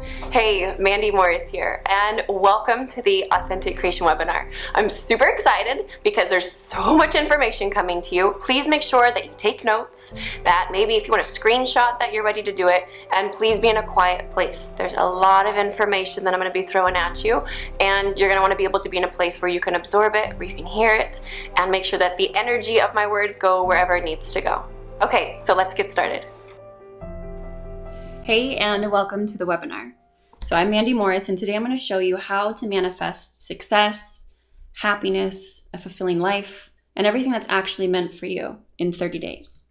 Hey, Mandy Morris here, and welcome to the Authentic Creation webinar. I'm super excited because there's so much information coming to you. Please make sure that you take notes, that maybe if you want to screenshot that you're ready to do it, and please be in a quiet place. There's a lot of information that I'm going to be throwing at you, and you're going to want to be able to be in a place where you can absorb it, where you can hear it, and make sure that the energy of my words go wherever it needs to go. Okay, so let's get started. Hey, and welcome to the webinar. So I'm Mandy Morris, and today I'm going to show you how to manifest success, happiness, a fulfilling life, and everything that's actually meant for you in 30 days.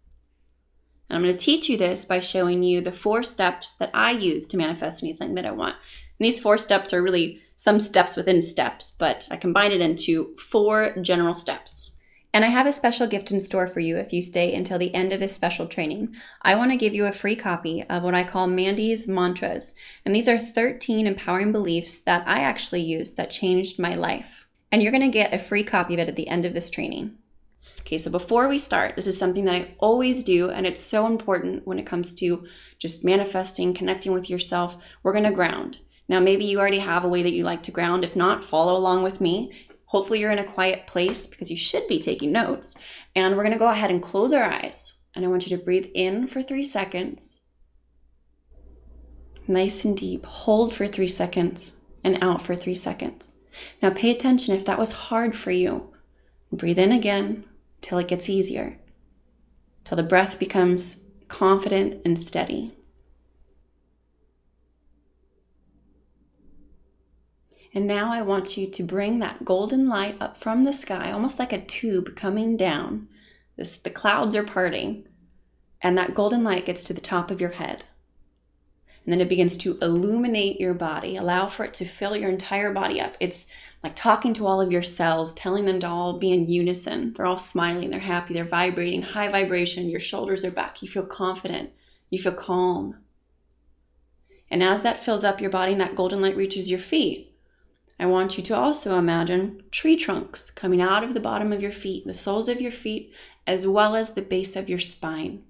And I'm going to teach you this by showing you the 4 steps that I use to manifest anything that I want. And these 4 steps are really some steps within steps, but I combine it into 4 general steps. And I have a special gift in store for you if you stay until the end of this special training. I want to give you a free copy of what I call Mandy's Mantras. And these are 13 empowering beliefs that I actually used that changed my life. And you're going to get a free copy of it at the end of this training. Okay, so before we start, this is something that I always do, and it's so important when it comes to just manifesting, connecting with yourself. We're going to ground. Now, maybe you already have a way that you like to ground. If not, follow along with me. Hopefully you're in a quiet place because you should be taking notes. And we're going to go ahead and close our eyes. And I want you to breathe in for 3 seconds. Nice and deep. Hold for 3 seconds and out for 3 seconds. Now pay attention if that was hard for you. Breathe in again till it gets easier. Till the breath becomes confident and steady. And now I want you to bring that golden light up from the sky, almost like a tube coming down. The clouds are parting, and that golden light gets to the top of your head. And then it begins to illuminate your body. Allow for it to fill your entire body up. It's like talking to all of your cells, telling them to all be in unison. They're all smiling, they're happy, they're vibrating, high vibration. Your shoulders are back. You feel confident. You feel calm. And as that fills up your body and that golden light reaches your feet, I want you to also imagine tree trunks coming out of the bottom of your feet, the soles of your feet, as well as the base of your spine.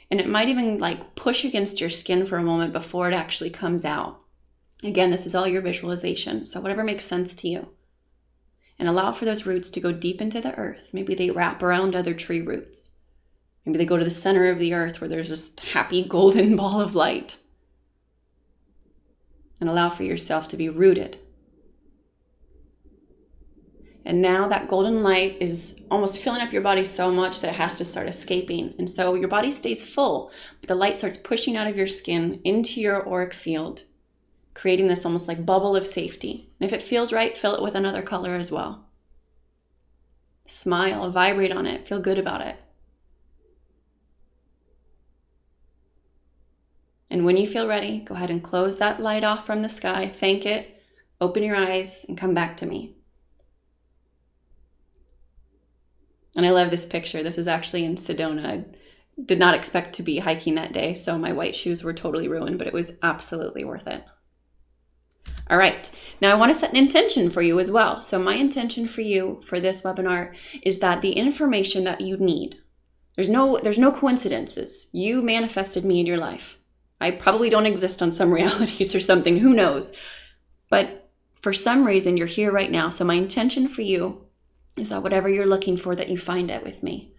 And it might even like push against your skin for a moment before it actually comes out. Again, this is all your visualization, so whatever makes sense to you. And allow for those roots to go deep into the earth. Maybe they wrap around other tree roots. Maybe they go to the center of the earth where there's this happy golden ball of light. And allow for yourself to be rooted. And now that golden light is almost filling up your body so much that it has to start escaping. And so your body stays full, but the light starts pushing out of your skin into your auric field, creating this almost like bubble of safety. And if it feels right, fill it with another color as well. Smile, vibrate on it, feel good about it. And when you feel ready, go ahead and close that light off from the sky, thank it, open your eyes, and come back to me. And I love this picture. This is actually in Sedona. I did not expect to be hiking that day, so my white shoes were totally ruined, but it was absolutely worth it. All right, now I want to set an intention for you as well. So my intention for you for this webinar is that the information that you need, there's no coincidences. You manifested me in your life. I probably don't exist on some realities or something, who knows? But for some reason, you're here right now. So my intention for you is that whatever you're looking for, that you find it with me.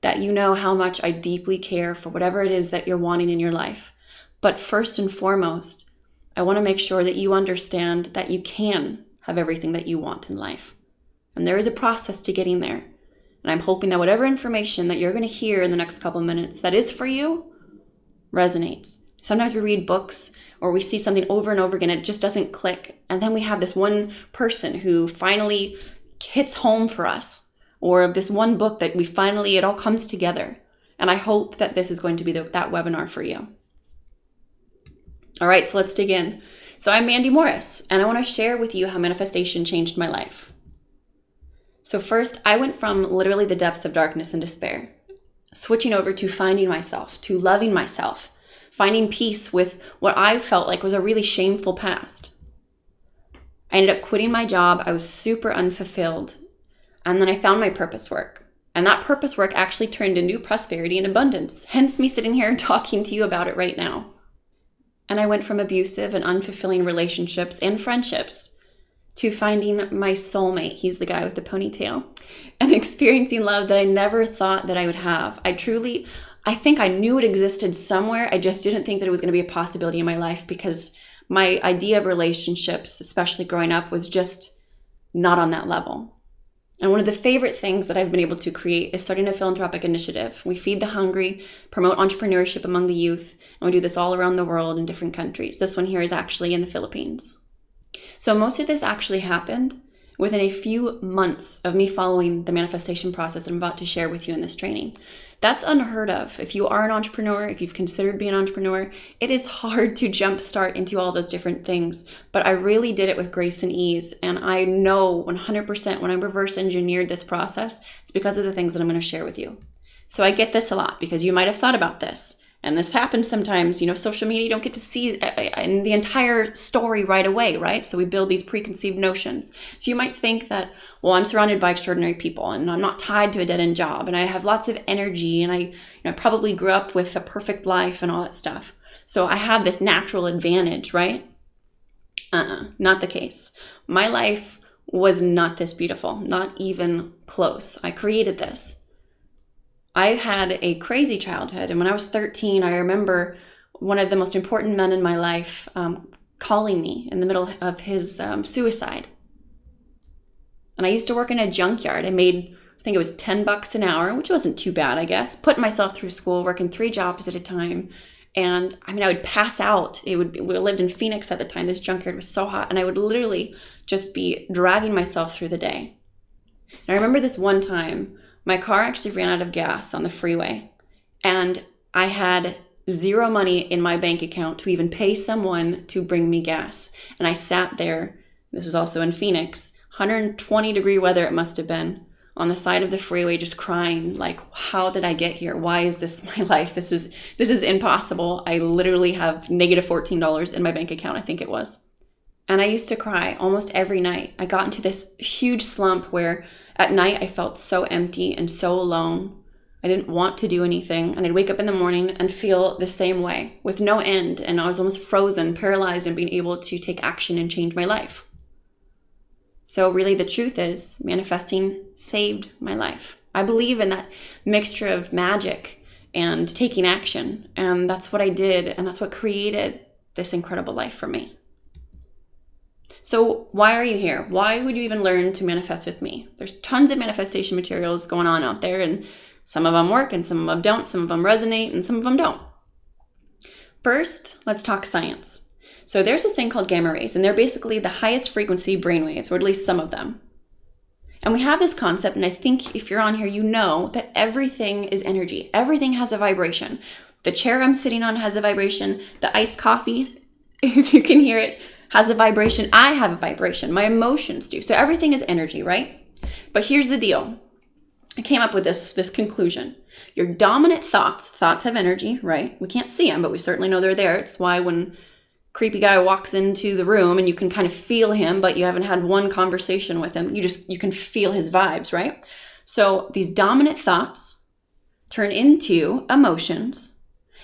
That you know how much I deeply care for whatever it is that you're wanting in your life. But first and foremost, I want to make sure that you understand that you can have everything that you want in life. And there is a process to getting there. And I'm hoping that whatever information that you're going to hear in the next couple of minutes that is for you resonates. Sometimes we read books or we see something over and over again, it just doesn't click. And then we have this one person who finally hits home for us, or this one book that it all comes together. And I hope that this is going to be that webinar for you. All right, so let's dig in. So I'm Mandy Morris, and I want to share with you how manifestation changed my life. So first, I went from literally the depths of darkness and despair, switching over to finding myself, to loving myself, finding peace with what I felt like was a really shameful past. I ended up quitting my job. I was super unfulfilled. And then I found my purpose work. And that purpose work actually turned into prosperity and abundance. Hence me sitting here and talking to you about it right now. And I went from abusive and unfulfilling relationships and friendships to finding my soulmate. He's the guy with the ponytail. And experiencing love that I never thought that I would have. I think I knew it existed somewhere. I just didn't think that it was going to be a possibility in my life because my idea of relationships, especially growing up, was just not on that level. And one of the favorite things that I've been able to create is starting a philanthropic initiative. We feed the hungry, promote entrepreneurship among the youth, and we do this all around the world in different countries. This one here is actually in the Philippines. So most of this actually happened within a few months of me following the manifestation process I'm about to share with you in this training. That's unheard of. If you are an entrepreneur, if you've considered being an entrepreneur, it is hard to jumpstart into all those different things. But I really did it with grace and ease. And I know 100% when I reverse engineered this process, it's because of the things that I'm going to share with you. So I get this a lot because you might have thought about this. And this happens sometimes, social media, you don't get to see in the entire story right away, right? So we build these preconceived notions. So you might think that, well, I'm surrounded by extraordinary people and I'm not tied to a dead-end job and I have lots of energy and I probably grew up with a perfect life and all that stuff. So I have this natural advantage, right? Not the case. My life was not this beautiful, not even close. I created this. I had a crazy childhood. And when I was 13, I remember one of the most important men in my life calling me in the middle of his suicide. And I used to work in a junkyard. I made, I think it was $10 an hour, which wasn't too bad, I guess. Putting myself through school, working 3 jobs at a time. And I would pass out. We lived in Phoenix at the time. This junkyard was so hot. And I would literally just be dragging myself through the day. And I remember this one time, my car actually ran out of gas on the freeway. And I had 0 money in my bank account to even pay someone to bring me gas. And I sat there, this was also in Phoenix, 120-degree weather it must have been, on the side of the freeway just crying, like, how did I get here? Why is this my life? This is impossible. I literally have negative $14 in my bank account, I think it was. And I used to cry almost every night. I got into this huge slump where at night I felt so empty and so alone. I didn't want to do anything. And I'd wake up in the morning and feel the same way with no end. And I was almost frozen, paralyzed, and being able to take action and change my life. So really the truth is manifesting saved my life. I believe in that mixture of magic and taking action. And that's what I did. And that's what created this incredible life for me. So why are you here? Why would you even learn to manifest with me? There's tons of manifestation materials going on out there, and some of them work and some of them don't. Some of them resonate and some of them don't. First, let's talk science. So there's this thing called gamma rays, and they're basically the highest frequency brainwaves, or at least some of them. And we have this concept, and I think if you're on here, you know that everything is energy. Everything has a vibration. The chair I'm sitting on has a vibration. The iced coffee, if you can hear it, has a vibration. I have a vibration. My emotions do. So everything is energy, right? But here's the deal. I came up with this conclusion. Your dominant thoughts have energy, right? We can't see them, but we certainly know they're there. It's why when creepy guy walks into the room and you can kind of feel him, but you haven't had one conversation with him, you can feel his vibes, right? So these dominant thoughts turn into emotions.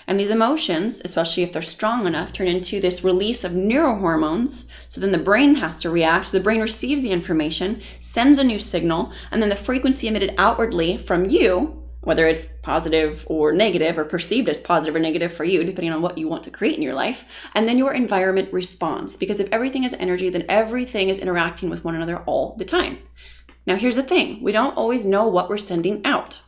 And these emotions, especially if they're strong enough, turn into this release of neurohormones. So then the brain has to react. So the brain receives the information, sends a new signal, and then the frequency emitted outwardly from you, whether it's positive or negative or perceived as positive or negative for you, depending on what you want to create in your life. And then your environment responds. Because if everything is energy, then everything is interacting with one another all the time. Now, here's the thing. We don't always know what we're sending out.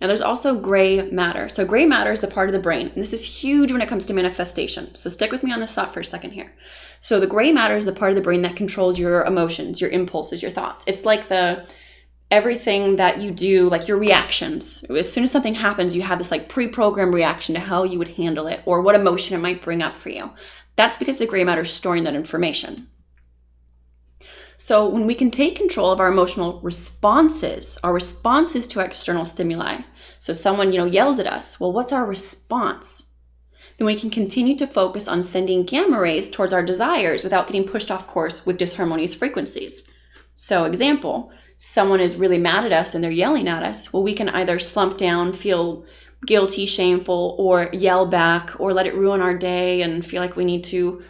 Now, there's also gray matter. So gray matter is the part of the brain, and this is huge when it comes to manifestation. So stick with me on this thought for a second here. So the gray matter is the part of the brain that controls your emotions, your impulses, your thoughts. It's like everything that you do, like your reactions. As soon as something happens, you have this like pre-programmed reaction to how you would handle it or what emotion it might bring up for you. That's because the gray matter is storing that information. So when we can take control of our emotional responses, our responses to external stimuli, so someone, yells at us, well, what's our response? Then we can continue to focus on sending gamma rays towards our desires without getting pushed off course with disharmonious frequencies. So example, someone is really mad at us and they're yelling at us. Well, we can either slump down, feel guilty, shameful, or yell back, or let it ruin our day and feel like we need to,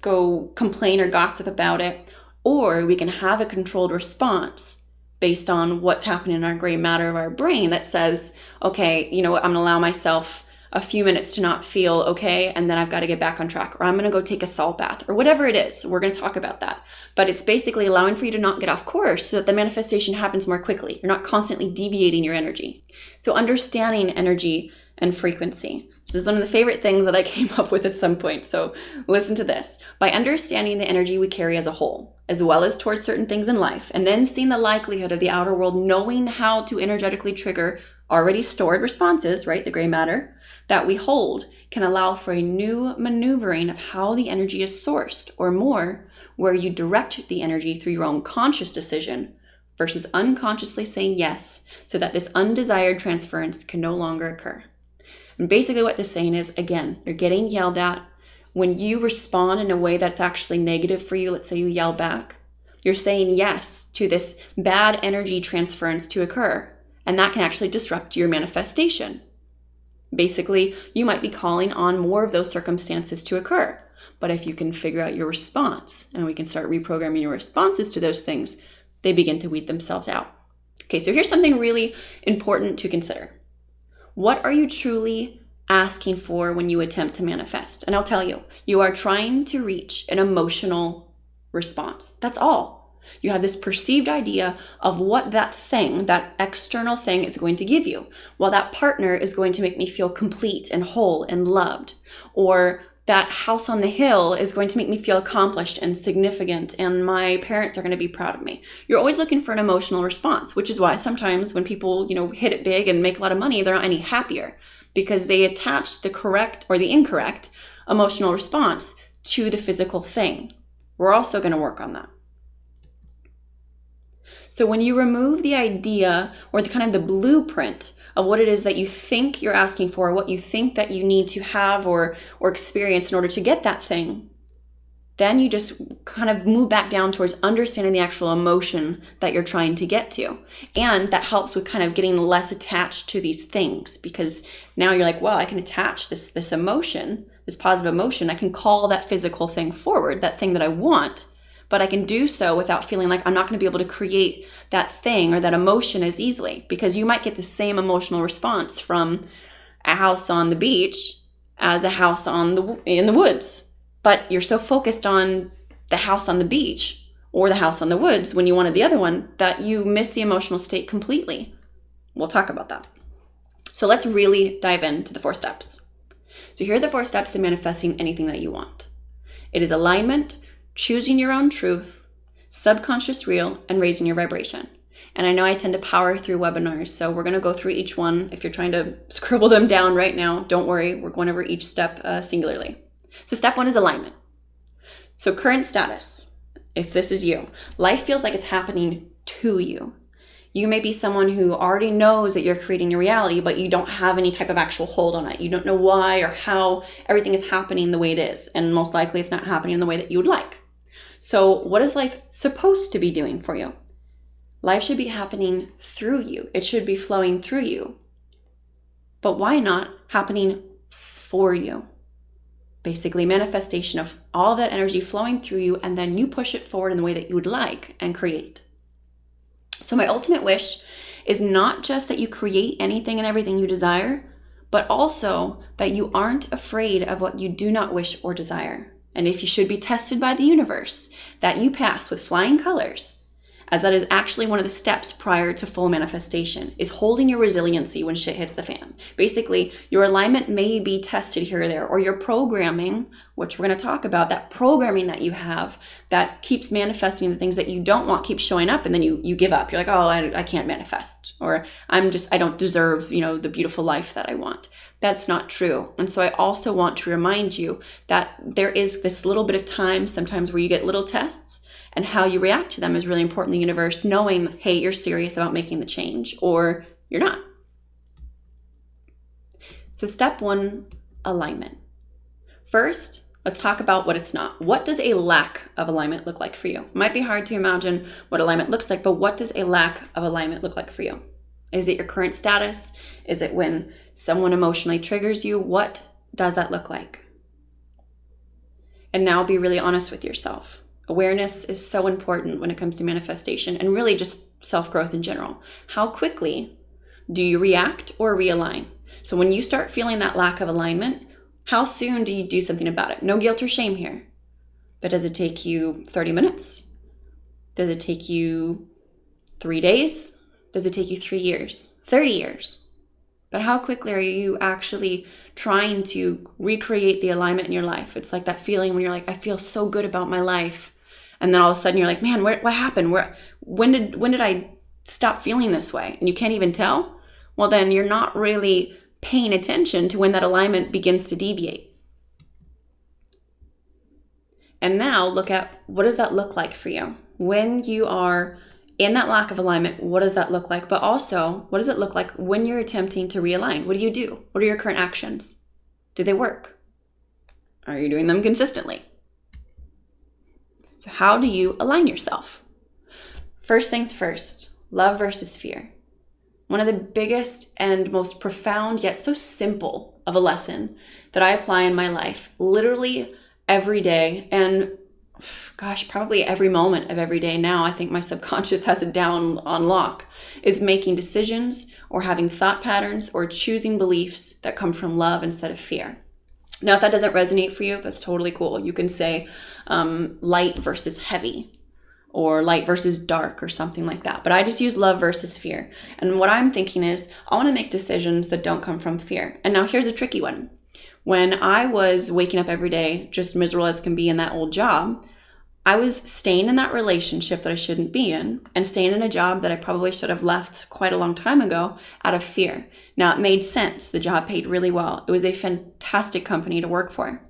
go complain or gossip about it. Or we can have a controlled response based on what's happening in our gray matter of our brain that says, okay, I'm going to allow myself a few minutes to not feel okay, and then I've got to get back on track, or I'm going to go take a salt bath, or whatever it is. We're going to talk about that. But it's basically allowing for you to not get off course so that the manifestation happens more quickly. You're not constantly deviating your energy. So understanding energy and frequency. This is one of the favorite things that I came up with at some point. So listen to this. By understanding the energy we carry as a whole, as well as towards certain things in life, and then seeing the likelihood of the outer world knowing how to energetically trigger already stored responses, right, the gray matter, that we hold, can allow for a new maneuvering of how the energy is sourced, or more, where you direct the energy through your own conscious decision versus unconsciously saying yes, so that this undesired transference can no longer occur. And basically what this saying is, again, you're getting yelled at. When you respond in a way that's actually negative for you, let's say you yell back, you're saying yes to this bad energy transference to occur, and that can actually disrupt your manifestation. Basically, you might be calling on more of those circumstances to occur. But if you can figure out your response, and we can start reprogramming your responses to those things, they begin to weed themselves out. Okay, so here's something really important to consider. What are you truly asking for when you attempt to manifest? And I'll tell you, you are trying to reach an emotional response. That's all. You have this perceived idea of what that thing, that external thing, is going to give you. Well, that partner is going to make me feel complete and whole and loved. Or that house on the hill is going to make me feel accomplished and significant, and my parents are going to be proud of me. You're always looking for an emotional response, which is why sometimes when people, hit it big and make a lot of money, they're not any happier, because they attach the correct or the incorrect emotional response to the physical thing. We're also going to work on that. So when you remove the idea or the blueprint of what it is that you think you're asking for, what you think that you need to have or experience in order to get that thing, then you just kind of move back down towards understanding the actual emotion that you're trying to get to. And that helps with kind of getting less attached to these things, because now you're like, well, I can attach this emotion, this positive emotion. I can call that physical thing forward, that thing that I want. But I can do so without feeling like I'm not going to be able to create that thing or that emotion as easily, because you might get the same emotional response from a house on the beach as a house in the woods. But you're so focused on the house on the beach or the house on the woods when you wanted the other one that you miss the emotional state completely. We'll talk about that. So let's really dive into the 4 steps. So here are the 4 steps to manifesting anything that you want. It is alignment, choosing your own truth, subconscious real, and raising your vibration. And I know I tend to power through webinars, so we're going to go through each one. If you're trying to scribble them down right now, don't worry, we're going over each step singularly. So step 1 is alignment. So current status, if this is you, life feels like it's happening to you. You may be someone who already knows that you're creating your reality, but you don't have any type of actual hold on it. You don't know why or how everything is happening the way it is, and most likely it's not happening the way that you would like. So what is life supposed to be doing for you? Life should be happening through you. It should be flowing through you. But why not happening for you? Basically, manifestation of all of that energy flowing through you, and then you push it forward in the way that you would like and create. So my ultimate wish is not just that you create anything and everything you desire, but also that you aren't afraid of what you do not wish or desire. And if you should be tested by the universe, that you pass with flying colors, as that is actually one of the steps prior to full manifestation, is holding your resiliency when shit hits the fan. Basically, your alignment may be tested here or there, or your programming, which we're going to talk about, that programming that you have that keeps manifesting the things that you don't want keeps showing up, and then you give up. You're like, oh, I can't manifest, or I don't deserve, the beautiful life that I want. That's not true. And so I also want to remind you that there is this little bit of time sometimes where you get little tests, and how you react to them is really important in the universe, knowing, hey, you're serious about making the change, or you're not. So step 1, alignment. First, let's talk about what it's not. What does a lack of alignment look like for you? It might be hard to imagine what alignment looks like, but what does a lack of alignment look like for you? Is it your current status? Is it when someone emotionally triggers you, what does that look like? And now be really honest with yourself. Awareness is so important when it comes to manifestation and really just self-growth in general. How quickly do you react or realign? So when you start feeling that lack of alignment, how soon do you do something about it? No guilt or shame here. But does it take you 30 minutes? Does it take you 3 days? Does it take you 3 years? 30 years? But how quickly are you actually trying to recreate the alignment in your life? It's like that feeling when you're like, I feel so good about my life. And then all of a sudden you're like, man, what happened? When did I stop feeling this way? And you can't even tell? Well, then you're not really paying attention to when that alignment begins to deviate. And now look at, what does that look like for you? When you are in that lack of alignment, what does that look like? But also, what does it look like when you're attempting to realign? What do you do? What are your current actions? Do they work? Are you doing them consistently? So how do you align yourself? First things first, love versus fear. One of the biggest and most profound yet so simple of a lesson that I apply in my life literally every day, and gosh, probably every moment of every day now, I think my subconscious has it down on lock, is making decisions or having thought patterns or choosing beliefs that come from love instead of fear. Now, if that doesn't resonate for you, that's totally cool. You can say light versus heavy or light versus dark or something like that. But I just use love versus fear. And what I'm thinking is I want to make decisions that don't come from fear. And now here's a tricky one. When I was waking up every day, just miserable as can be in that old job, I was staying in that relationship that I shouldn't be in and staying in a job that I probably should have left quite a long time ago out of fear. Now, it made sense. The job paid really well. It was a fantastic company to work for.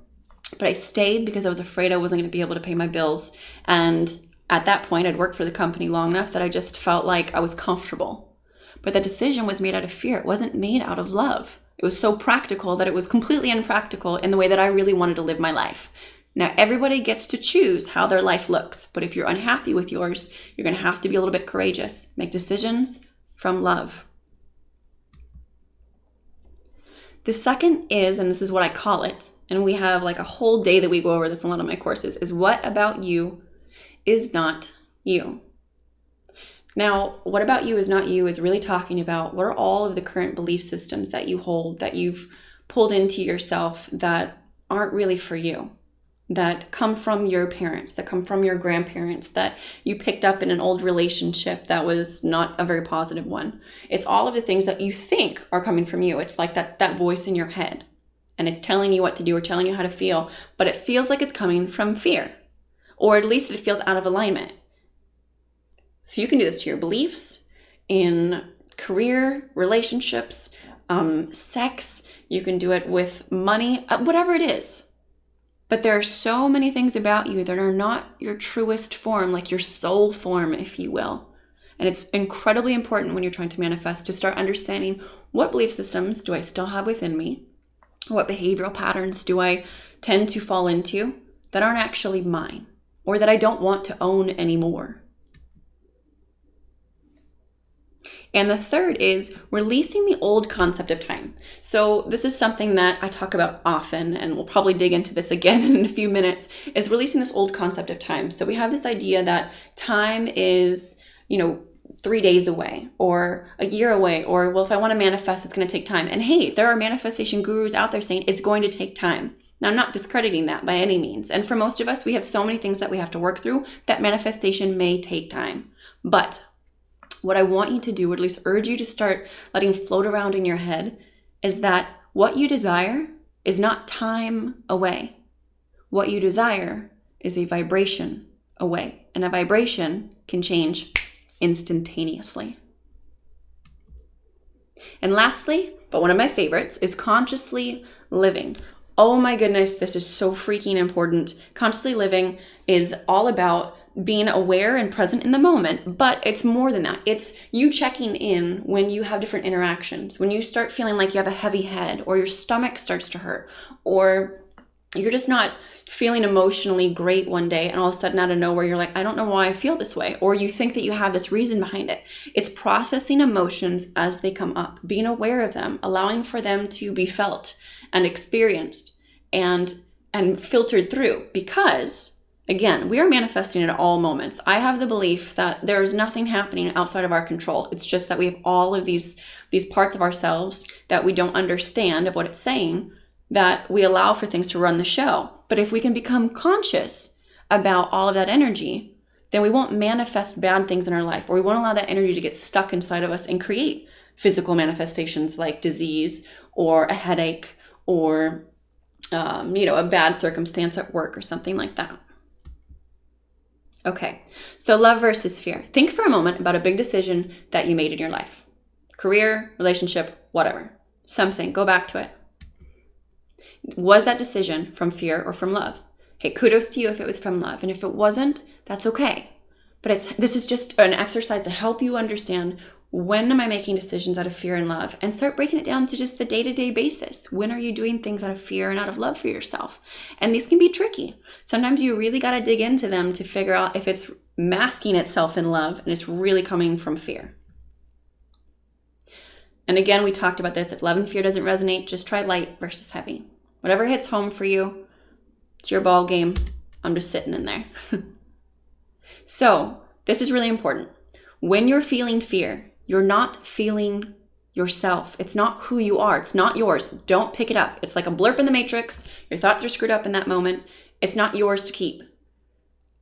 But I stayed because I was afraid I wasn't going to be able to pay my bills. And at that point, I'd worked for the company long enough that I just felt like I was comfortable. But the decision was made out of fear. It wasn't made out of love. It was so practical that it was completely impractical in the way that I really wanted to live my life. Now, everybody gets to choose how their life looks, but if you're unhappy with yours, you're going to have to be a little bit courageous. Make decisions from love. The second is, and this is what I call it, and we have like a whole day that we go over this in a lot of my courses, is what about you is not you. Now, what about you is not you is really talking about what are all of the current belief systems that you hold, that you've pulled into yourself that aren't really for you, that come from your parents, that come from your grandparents, that you picked up in an old relationship that was not a very positive one. It's all of the things that you think are coming from you. It's like that voice in your head, and it's telling you what to do or telling you how to feel, but it feels like it's coming from fear, or at least it feels out of alignment. So you can do this to your beliefs, in career, relationships, sex. You can do it with money, whatever it is. But there are so many things about you that are not your truest form, like your soul form, if you will. And it's incredibly important when you're trying to manifest to start understanding, what belief systems do I still have within me? What behavioral patterns do I tend to fall into that aren't actually mine, or that I don't want to own anymore? And the third is releasing the old concept of time. So this is something that I talk about often, and we'll probably dig into this again in a few minutes, is releasing this old concept of time. So we have this idea that time is, 3 days away or a year away, or, well, if I want to manifest, it's going to take time. And hey, there are manifestation gurus out there saying it's going to take time. Now, I'm not discrediting that by any means. And for most of us, we have so many things that we have to work through that manifestation may take time. But what I want you to do, or at least urge you to start letting float around in your head, is that what you desire is not time away. What you desire is a vibration away. And a vibration can change instantaneously. And lastly, but one of my favorites, is consciously living. Oh my goodness, this is so freaking important. Consciously living is all about being aware and present in the moment, but it's more than that. It's you checking in when you have different interactions, when you start feeling like you have a heavy head, or your stomach starts to hurt, or You're just not feeling emotionally great one day and all of a sudden out of nowhere you're like, I don't know why I feel this way. Or you think that you have this reason behind it. It's processing emotions as they come up, being aware of them, allowing for them to be felt and experienced and filtered through. Because again, we are manifesting at all moments. I have the belief that there is nothing happening outside of our control. It's just that we have all of these parts of ourselves that we don't understand of what it's saying, that we allow for things to run the show. But if we can become conscious about all of that energy, then we won't manifest bad things in our life, or we won't allow that energy to get stuck inside of us and create physical manifestations like disease or a headache or a bad circumstance at work or something like that. Okay, so love versus fear. Think for a moment about a big decision that you made in your life. Career, relationship, whatever. Something, go back to it. Was that decision from fear or from love? Hey, kudos to you if it was from love. And if it wasn't, that's okay. But this is just an exercise to help you understand, when am I making decisions out of fear and love? And start breaking it down to just the day-to-day basis. When are you doing things out of fear and out of love for yourself? And these can be tricky. Sometimes you really got to dig into them to figure out if it's masking itself in love and it's really coming from fear. And again, we talked about this. If love and fear doesn't resonate, just try light versus heavy. Whatever hits home for you, it's your ball game. I'm just sitting in there. So this is really important. When you're feeling fear, you're not feeling yourself. It's not who you are. It's not yours. Don't pick it up. It's like a blurb in the matrix. Your thoughts are screwed up in that moment. It's not yours to keep.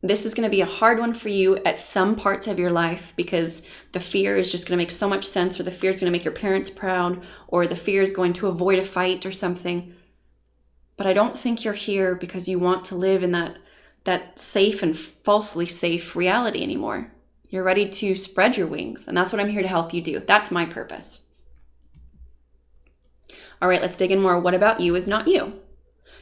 This is going to be a hard one for you at some parts of your life, because the fear is just going to make so much sense, or the fear is going to make your parents proud, or the fear is going to avoid a fight or something. But I don't think you're here because you want to live in that safe and falsely safe reality anymore. You're ready to spread your wings, and that's what I'm here to help you do. That's my purpose. All right, let's dig in more. What about you is not you?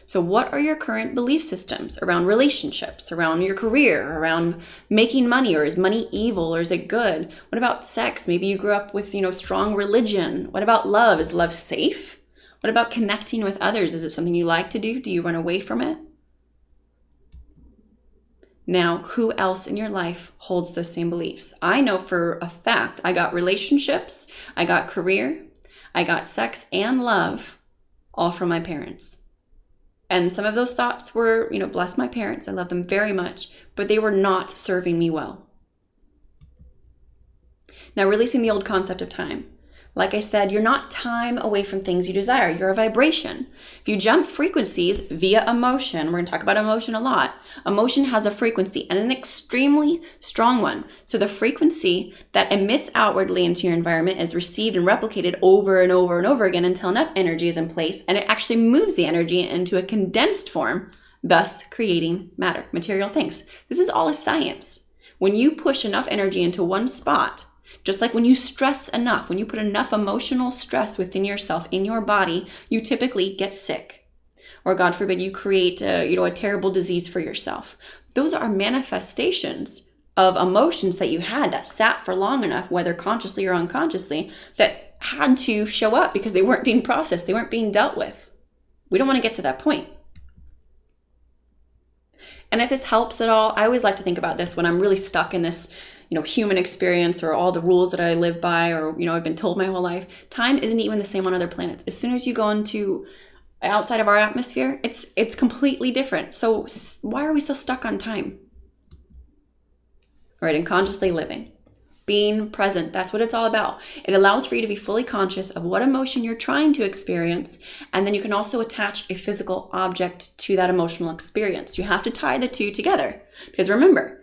So what are your current belief systems around relationships, around your career, around making money, or is money evil, or is it good? What about sex? Maybe you grew up with, strong religion. What about love? Is love safe? What about connecting with others? Is it something you like to do? Do you run away from it? Now, who else in your life holds those same beliefs? I know for a fact I got relationships, I got career, I got sex and love, all from my parents. And some of those thoughts were, bless my parents, I love them very much, but they were not serving me well. Now, releasing the old concept of time. Like I said, you're not time away from things you desire. You're a vibration. If you jump frequencies via emotion, we're going to talk about emotion a lot. Emotion has a frequency, and an extremely strong one. So the frequency that emits outwardly into your environment is received and replicated over and over and over again until enough energy is in place, and it actually moves the energy into a condensed form, thus creating matter, material things. This is all a science. When you push enough energy into one spot, just like when you stress enough, when you put enough emotional stress within yourself, in your body, you typically get sick. Or God forbid, you create a terrible disease for yourself. Those are manifestations of emotions that you had that sat for long enough, whether consciously or unconsciously, that had to show up because they weren't being processed, they weren't being dealt with. We don't want to get to that point. And if this helps at all, I always like to think about this when I'm really stuck in this human experience, or all the rules that I live by, or, I've been told my whole life. Time isn't even the same on other planets. As soon as you go into outside of our atmosphere, it's completely different. So why are we so stuck on time? All right, and consciously living. Being present, that's what it's all about. It allows for you to be fully conscious of what emotion you're trying to experience, and then you can also attach a physical object to that emotional experience. You have to tie the two together, because remember,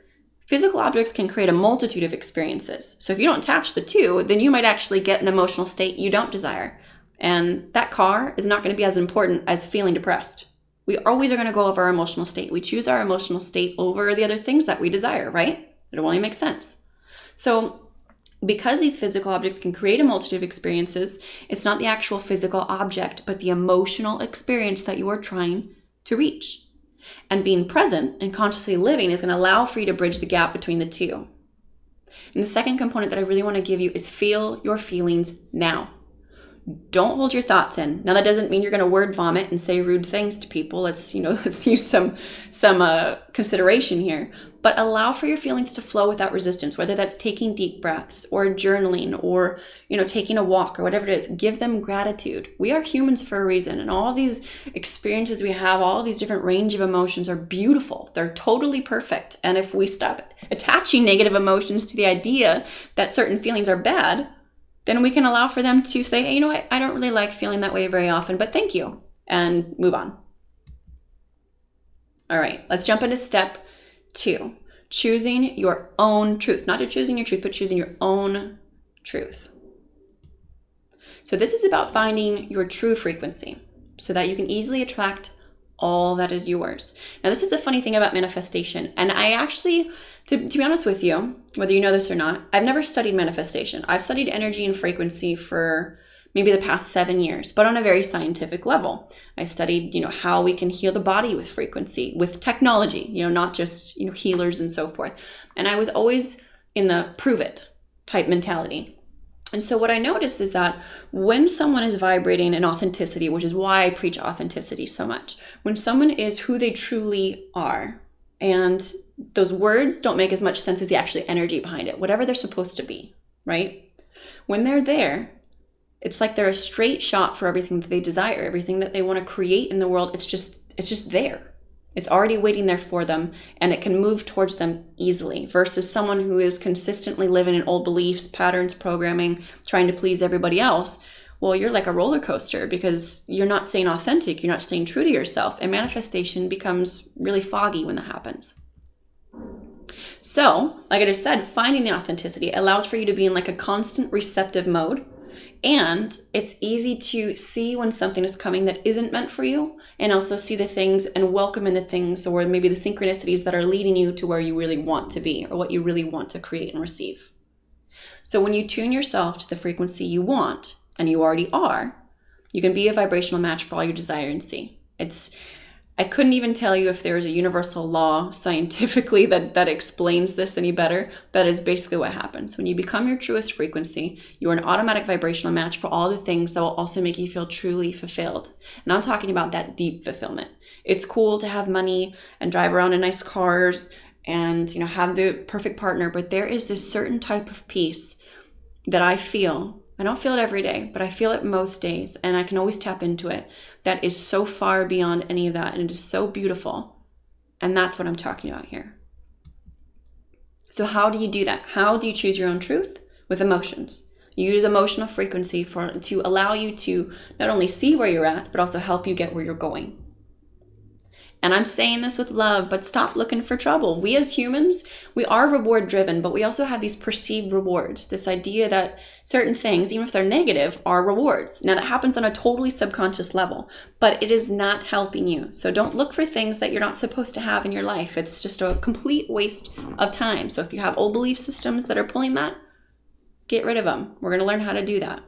physical objects can create a multitude of experiences. So if you don't attach the two, then you might actually get an emotional state you don't desire. And that car is not going to be as important as feeling depressed. We always are going to go over our emotional state. We choose our emotional state over the other things that we desire, right? It only makes sense. So because these physical objects can create a multitude of experiences, it's not the actual physical object, but the emotional experience that you are trying to reach. And being present and consciously living is going to allow for you to bridge the gap between the two. And the second component that I really want to give you is feel your feelings now. Don't hold your thoughts in. Now, that doesn't mean you're going to word vomit and say rude things to people. Let's use some consideration here. But allow for your feelings to flow without resistance, whether that's taking deep breaths or journaling or, taking a walk or whatever it is. Give them gratitude. We are humans for a reason. And all these experiences we have, all these different range of emotions are beautiful. They're totally perfect. And if we stop attaching negative emotions to the idea that certain feelings are bad, then we can allow for them to say, hey, you know what? I don't really like feeling that way very often, but thank you, and move on. All right, let's jump into step 2, choosing your own truth. Not just choosing your truth, but choosing your own truth. So this is about finding your true frequency so that you can easily attract all that is yours. Now, this is a funny thing about manifestation. And I actually, to be honest with you, whether you know this or not, I've never studied manifestation. I've studied energy and frequency for maybe the past 7 years, but on a very scientific level. I studied, how we can heal the body with frequency, with technology, not just, healers and so forth. And I was always in the prove it type mentality. And so what I noticed is that when someone is vibrating in authenticity, which is why I preach authenticity so much, when someone is who they truly are, and those words don't make as much sense as the actual energy behind it, whatever they're supposed to be, right? When they're there, it's like they're a straight shot for everything that they desire, everything that they want to create in the world. It's just there. It's already waiting there for them, and it can move towards them easily versus someone who is consistently living in old beliefs, patterns, programming, trying to please everybody else. Well, you're like a roller coaster because you're not staying authentic. You're not staying true to yourself, and manifestation becomes really foggy when that happens. So, like I just said, finding the authenticity allows for you to be in like a constant receptive mode. And it's easy to see when something is coming that isn't meant for you, and also see the things and welcome in the things or maybe the synchronicities that are leading you to where you really want to be or what you really want to create and receive. So when you tune yourself to the frequency you want, and you already are, you can be a vibrational match for all you desire and see. I couldn't even tell you if there is a universal law scientifically that explains this any better. That is basically what happens. When you become your truest frequency, you are an automatic vibrational match for all the things that will also make you feel truly fulfilled. And I'm talking about that deep fulfillment. It's cool to have money and drive around in nice cars and have the perfect partner, but there is this certain type of peace that I feel. I don't feel it every day, but I feel it most days, and I can always tap into it. That is so far beyond any of that, and it is so beautiful. And that's what I'm talking about here. So how do you do that? How do you choose your own truth? With emotions. You use emotional frequency to allow you to not only see where you're at, but also help you get where you're going. And I'm saying this with love, but stop looking for trouble. We as humans, we are reward driven, but we also have these perceived rewards. This idea that certain things, even if they're negative, are rewards. Now that happens on a totally subconscious level, but it is not helping you. So don't look for things that you're not supposed to have in your life. It's just a complete waste of time. So if you have old belief systems that are pulling that, get rid of them. We're going to learn how to do that.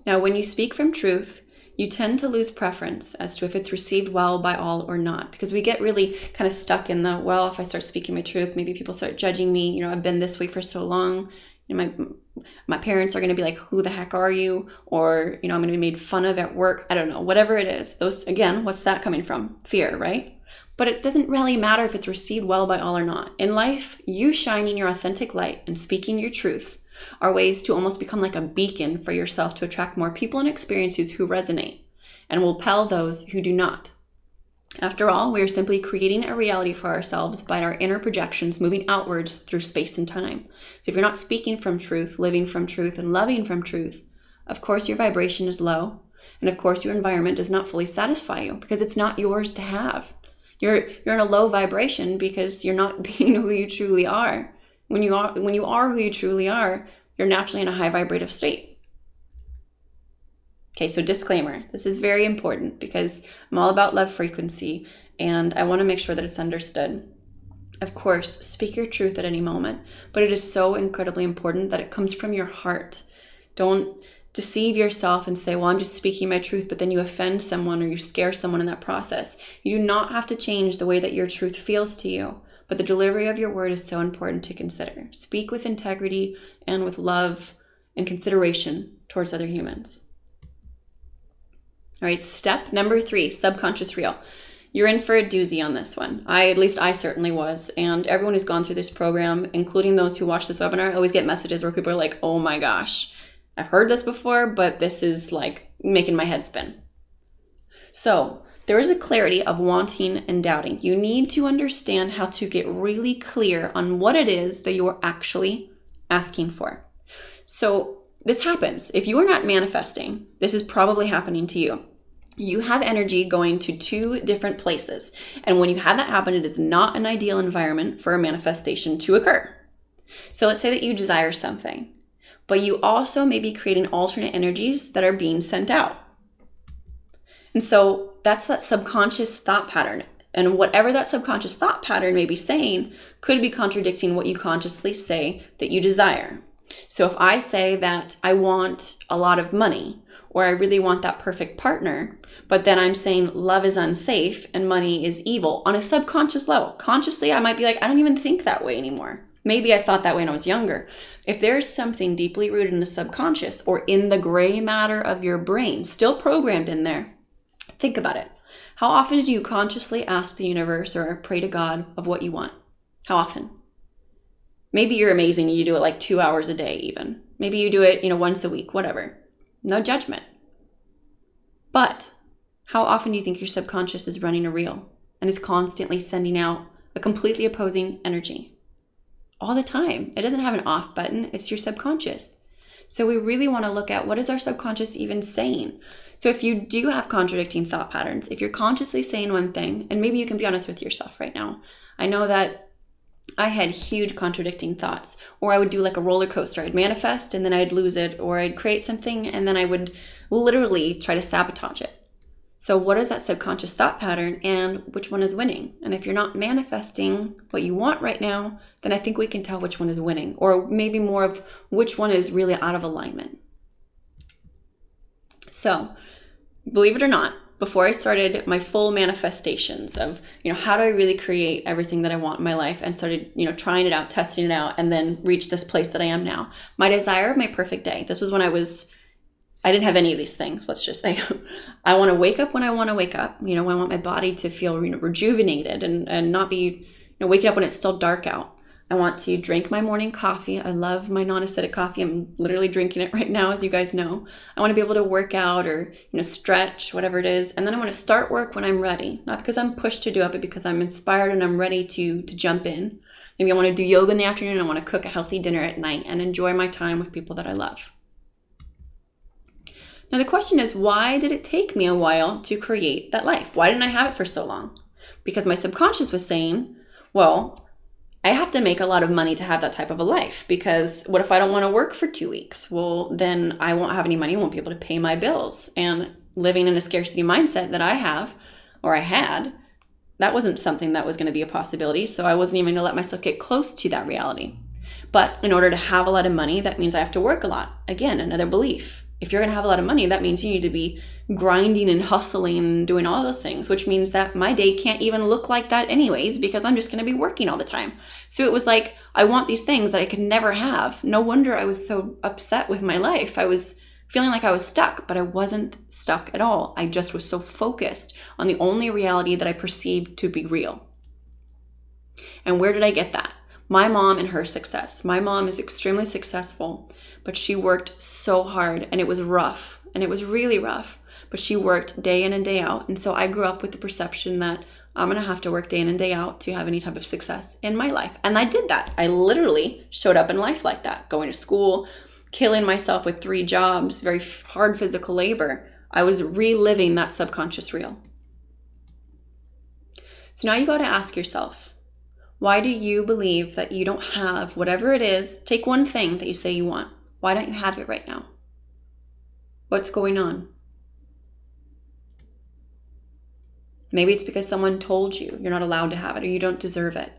Now, when you speak from truth, you tend to lose preference as to if it's received well by all or not, because we get really kind of stuck in the, well, if I start speaking my truth, maybe people start judging me. I've been this way for so long. My parents are going to be like, who the heck are you? Or, I'm going to be made fun of at work. I don't know, whatever it is. Those, again, what's that coming from? Fear, right? But it doesn't really matter if it's received well by all or not. In life, you shining your authentic light and speaking your truth are ways to almost become like a beacon for yourself to attract more people and experiences who resonate and will repel those who do not. After all, we are simply creating a reality for ourselves by our inner projections moving outwards through space and time. So if you're not speaking from truth, living from truth, and loving from truth, of course your vibration is low. And of course your environment does not fully satisfy you because it's not yours to have. You're in a low vibration because you're not being who you truly are. When you are who you truly are, you're naturally in a high vibrative state. Okay, so disclaimer, this is very important because I'm all about love frequency and I want to make sure that it's understood. Of course, speak your truth at any moment, but it is so incredibly important that it comes from your heart. Don't deceive yourself and say, well, I'm just speaking my truth, but then you offend someone or you scare someone in that process. You do not have to change the way that your truth feels to you. But the delivery of your word is so important to consider. Speak with integrity and with love and consideration towards other humans. All right, step number 3, subconscious real. You're in for a doozy on this one. At least I certainly was. And everyone who's gone through this program, including those who watch this webinar, always get messages where people are like, oh my gosh, I've heard this before, but this is like making my head spin. So there is a clarity of wanting and doubting. You need to understand how to get really clear on what it is that you are actually asking for. So this happens. If you are not manifesting, this is probably happening to you. You have energy going to 2 different places. And when you have that happen, it is not an ideal environment for a manifestation to occur. So let's say that you desire something, but you also may be creating alternate energies that are being sent out. And so that's that subconscious thought pattern. And whatever that subconscious thought pattern may be saying could be contradicting what you consciously say that you desire. So if I say that I want a lot of money, or I really want that perfect partner, but then I'm saying love is unsafe and money is evil on a subconscious level. Consciously, I might be like, I don't even think that way anymore. Maybe I thought that way when I was younger. If there's something deeply rooted in the subconscious or in the gray matter of your brain, still programmed in there, think about it. How often do you consciously ask the universe or pray to God of what you want? How often? Maybe you're amazing and you do it like 2 hours a day even. Maybe you do it, once a week, whatever. No judgment. But how often do you think your subconscious is running a reel and is constantly sending out a completely opposing energy? All the time. It doesn't have an off button. It's your subconscious. So we really want to look at what is our subconscious even saying? So if you do have contradicting thought patterns, if you're consciously saying one thing, and maybe you can be honest with yourself right now. I know that I had huge contradicting thoughts, or I would do like a roller coaster. I'd manifest and then I'd lose it, or I'd create something and then I would literally try to sabotage it. So what is that subconscious thought pattern and which one is winning? And if you're not manifesting what you want right now, then I think we can tell which one is winning, or maybe more of which one is really out of alignment. So believe it or not, before I started my full manifestations of, how do I really create everything that I want in my life, and started, trying it out, testing it out, and then reach this place that I am now. My desire of my perfect day. This was when I didn't have any of these things. Let's just say I want to wake up when I want to wake up. I want my body to feel rejuvenated and not be, waking up when it's still dark out. I want to drink my morning coffee. I love my non-acidic coffee. I'm literally drinking it right now, as you guys know. I want to be able to work out or, stretch, whatever it is. And then I want to start work when I'm ready, not because I'm pushed to do it, but because I'm inspired and I'm ready to jump in. Maybe I want to do yoga in the afternoon. I want to cook a healthy dinner at night and enjoy my time with people that I love. Now the question is, why did it take me a while to create that life? Why didn't I have it for so long? Because my subconscious was saying, well, I have to make a lot of money to have that type of a life, because what if I don't want to work for 2 weeks? Well, then I won't have any money, I won't be able to pay my bills. And living in a scarcity mindset that I have, or I had, that wasn't something that was going to be a possibility. So I wasn't even going to let myself get close to that reality. But in order to have a lot of money, that means I have to work a lot. Again, another belief. If you're going to have a lot of money, that means you need to be grinding and hustling and doing all those things, which means that my day can't even look like that anyways, because I'm just going to be working all the time. So it was like, I want these things that I could never have. No wonder I was so upset with my life. I was feeling like I was stuck, but I wasn't stuck at all. I just was so focused on the only reality that I perceived to be real. And where did I get that? My mom and her success. My mom is extremely successful, but she worked so hard, and it was rough, and it was really rough, but she worked day in and day out. And so I grew up with the perception that I'm going to have to work day in and day out to have any type of success in my life. And I did that. I literally showed up in life like that, going to school, killing myself with 3 jobs, very hard physical labor. I was reliving that subconscious reel. So now you got to ask yourself, why do you believe that you don't have whatever it is? Take one thing that you say you want. Why don't you have it right now? What's going on? Maybe it's because someone told you you're not allowed to have it or you don't deserve it.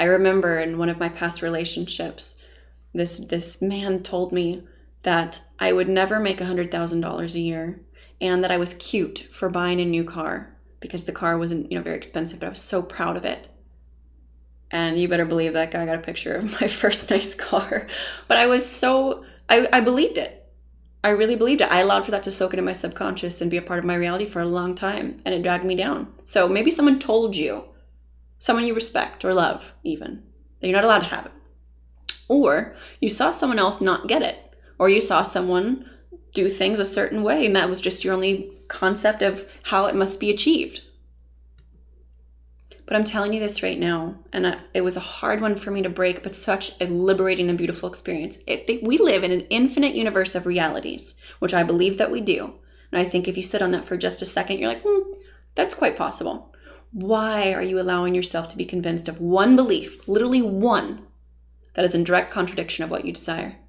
I remember in one of my past relationships, this man told me that I would never make $100,000 a year, and that I was cute for buying a new car because the car wasn't, very expensive, but I was so proud of it. And you better believe that guy got a picture of my first nice car. But I was so I believed it. I really believed it. I allowed for that to soak into my subconscious and be a part of my reality for a long time, and it dragged me down. So maybe someone told you, someone you respect or love even, that you're not allowed to have it. Or you saw someone else not get it. Or you saw someone do things a certain way, and that was just your only concept of how it must be achieved. But I'm telling you this right now, and it was a hard one for me to break, but such a liberating and beautiful experience. We live in an infinite universe of realities, which I believe that we do. And I think if you sit on that for just a second, you're like, that's quite possible. Why are you allowing yourself to be convinced of one belief, literally one, that is in direct contradiction of what you desire,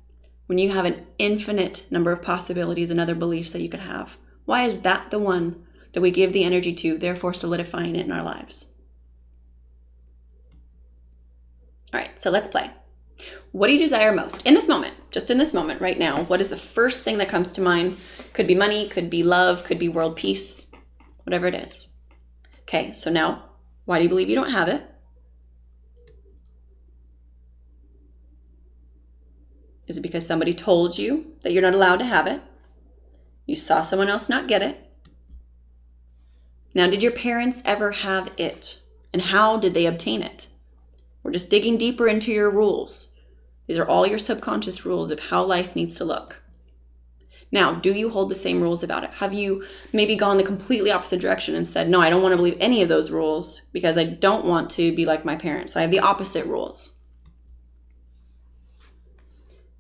when you have an infinite number of possibilities and other beliefs that you could have? Why is that the one that we give the energy to, therefore solidifying it in our lives? All right, so let's play. What do you desire most in this moment? Just in this moment right now, what is the first thing that comes to mind? Could be money, could be love, could be world peace, whatever it is. Okay, so now, why do you believe you don't have it? Is it because somebody told you that you're not allowed to have it? You saw someone else not get it? Now, did your parents ever have it? And how did they obtain it? We're just digging deeper into your rules. These are all your subconscious rules of how life needs to look. Now, do you hold the same rules about it? Have you maybe gone the completely opposite direction and said, no, I don't want to believe any of those rules because I don't want to be like my parents. I have the opposite rules.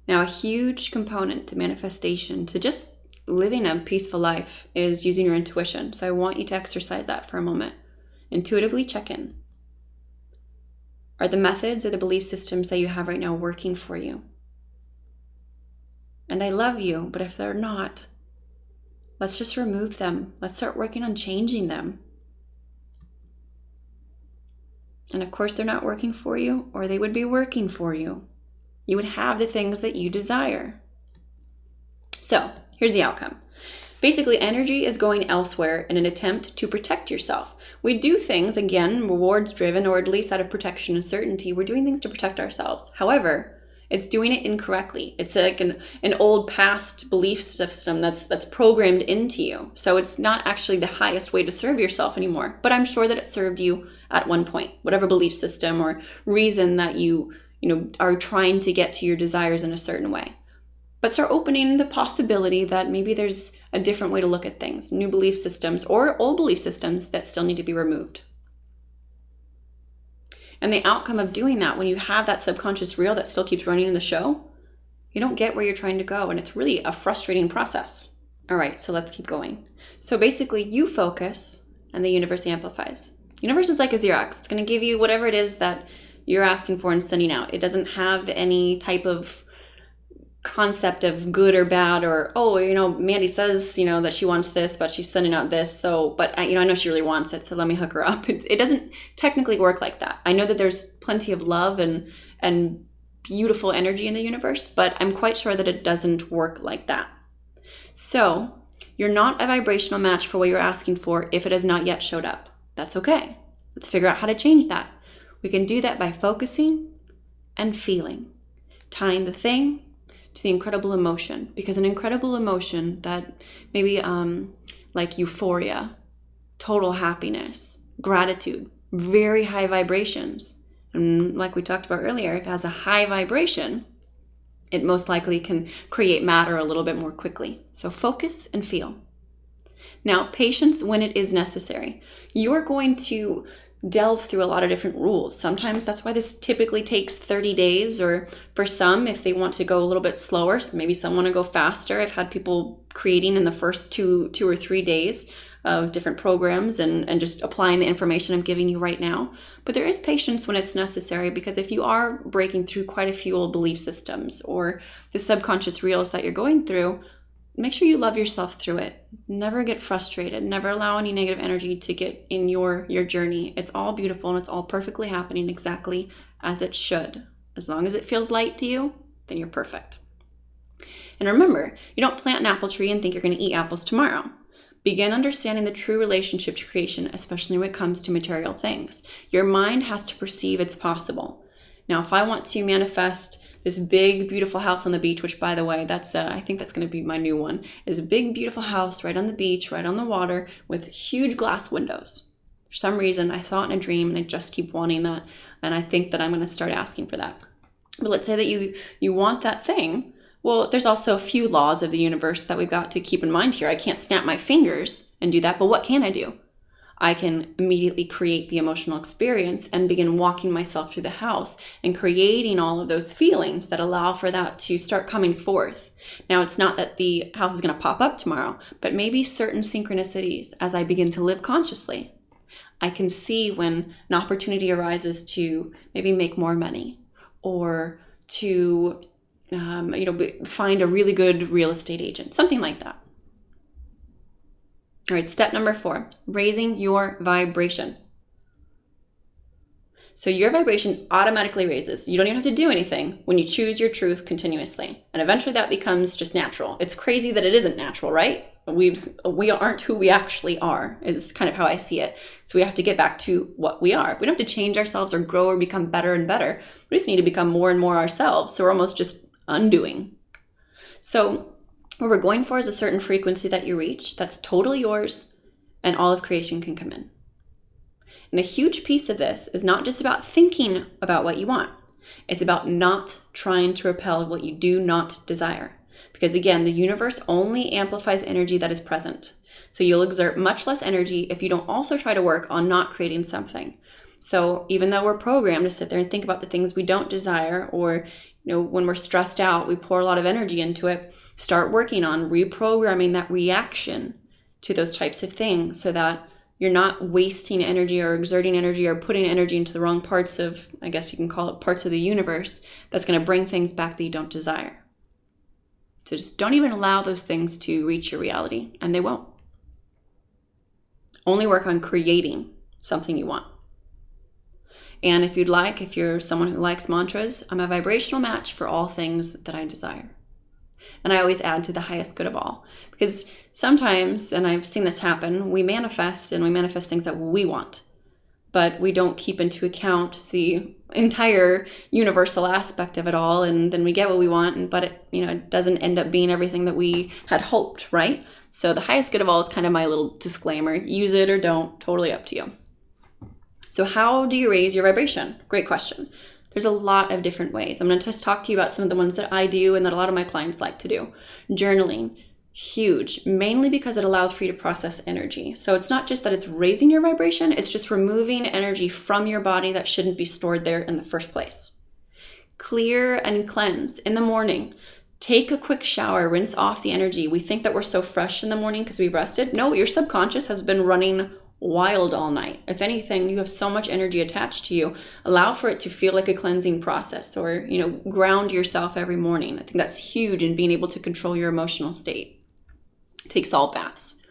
Now, a huge component to manifestation, to just living a peaceful life, is using your intuition. So I want you to exercise that for a moment. Intuitively check in. Are the methods or the belief systems that you have right now working for you? And I love you, but if they're not, let's just remove them. Let's start working on changing them. And of course, they're not working for you, or they would be working for you. You would have the things that you desire. So here's the outcome. Basically, energy is going elsewhere in an attempt to protect yourself. We do things, again, rewards driven, or at least out of protection and certainty. We're doing things to protect ourselves. However, it's doing it incorrectly. It's like an old past belief system that's programmed into you. So it's not actually the highest way to serve yourself anymore. But I'm sure that it served you at one point, whatever belief system or reason that you are trying to get to your desires in a certain way. But start opening the possibility that maybe there's a different way to look at things, new belief systems or old belief systems that still need to be removed. And the outcome of doing that, when you have that subconscious reel that still keeps running in the show, you don't get where you're trying to go. And it's really a frustrating process. All right, so let's keep going. So basically you focus and the universe amplifies. Universe is like a Xerox. It's going to give you whatever it is that you're asking for and sending out. It doesn't have any type of concept of good or bad, or Mandy says that she wants this, but she's sending out this, but I know she really wants it, so let me hook her up. It doesn't technically work like that. I know that there's plenty of love and beautiful energy in the universe, but I'm quite sure that it doesn't work like that. So you're not a vibrational match for what you're asking for if it has not yet showed up. That's okay. Let's figure out how to change that. We can do that by focusing and feeling, tying the thing to the incredible emotion, because an incredible emotion that maybe like euphoria, total happiness, gratitude, very high vibrations. And like we talked about earlier, if it has a high vibration, it most likely can create matter a little bit more quickly. So focus and feel. Now, patience when it is necessary. You're going to delve through a lot of different rules. Sometimes that's why this typically takes 30 days, or for some, if they want to go a little bit slower, so maybe some want to go faster. I've had people creating in the first two or 3 days of different programs and just applying the information I'm giving you right now. But there is patience when it's necessary, because if you are breaking through quite a few old belief systems or the subconscious reels that you're going through, make sure you love yourself through it. Never get frustrated. Never allow any negative energy to get in your journey. It's all beautiful and it's all perfectly happening exactly as it should. As long as it feels light to you, then you're perfect. And remember, you don't plant an apple tree and think you're going to eat apples tomorrow. Begin understanding the true relationship to creation, especially when it comes to material things. Your mind has to perceive it's possible. Now, if I want to manifest this big, beautiful house on the beach, which by the way, I think that's going to be my new one, is a big, beautiful house right on the beach, right on the water with huge glass windows. For some reason, I saw it in a dream and I just keep wanting that. And I think that I'm going to start asking for that. But let's say that you want that thing. Well, there's also a few laws of the universe that we've got to keep in mind here. I can't snap my fingers and do that, but what can I do? I can immediately create the emotional experience and begin walking myself through the house and creating all of those feelings that allow for that to start coming forth. Now, it's not that the house is going to pop up tomorrow, but maybe certain synchronicities as I begin to live consciously. I can see when an opportunity arises to maybe make more money or to find a really good real estate agent, something like that. All right, step number 4, raising your vibration. So your vibration automatically raises. You don't even have to do anything when you choose your truth continuously. And eventually that becomes just natural. It's crazy that it isn't natural, right? We aren't who we actually are, is kind of how I see it. So we have to get back to what we are. We don't have to change ourselves or grow or become better and better. We just need to become more and more ourselves. So we're almost just undoing. So what we're going for is a certain frequency that you reach that's totally yours, and all of creation can come in. And a huge piece of this is not just about thinking about what you want. It's about not trying to repel what you do not desire. Because again, the universe only amplifies energy that is present. So you'll exert much less energy if you don't also try to work on not creating something. So even though we're programmed to sit there and think about the things we don't desire, or when we're stressed out, we pour a lot of energy into it, start working on reprogramming that reaction to those types of things so that you're not wasting energy or exerting energy or putting energy into the wrong parts of, I guess you can call it parts of the universe, that's going to bring things back that you don't desire. So just don't even allow those things to reach your reality, and they won't. Only work on creating something you want. And if you're someone who likes mantras, I'm a vibrational match for all things that I desire. And I always add to the highest good of all. Because sometimes, and I've seen this happen, we manifest things that we want. But we don't keep into account the entire universal aspect of it all. And then we get what we want, but it doesn't end up being everything that we had hoped, right? So the highest good of all is kind of my little disclaimer. Use it or don't, totally up to you. So how do you raise your vibration? Great question. There's a lot of different ways. I'm going to just talk to you about some of the ones that I do and that a lot of my clients like to do. Journaling, huge, mainly because it allows for you to process energy. So it's not just that it's raising your vibration, it's just removing energy from your body that shouldn't be stored there in the first place. Clear and cleanse in the morning. Take a quick shower, rinse off the energy. We think that we're so fresh in the morning because we've rested. No, your subconscious has been running wild all night. If anything, you have so much energy attached to you. Allow for it to feel like a cleansing process, or ground yourself every morning. I think that's huge in being able to control your emotional state. Take salt baths.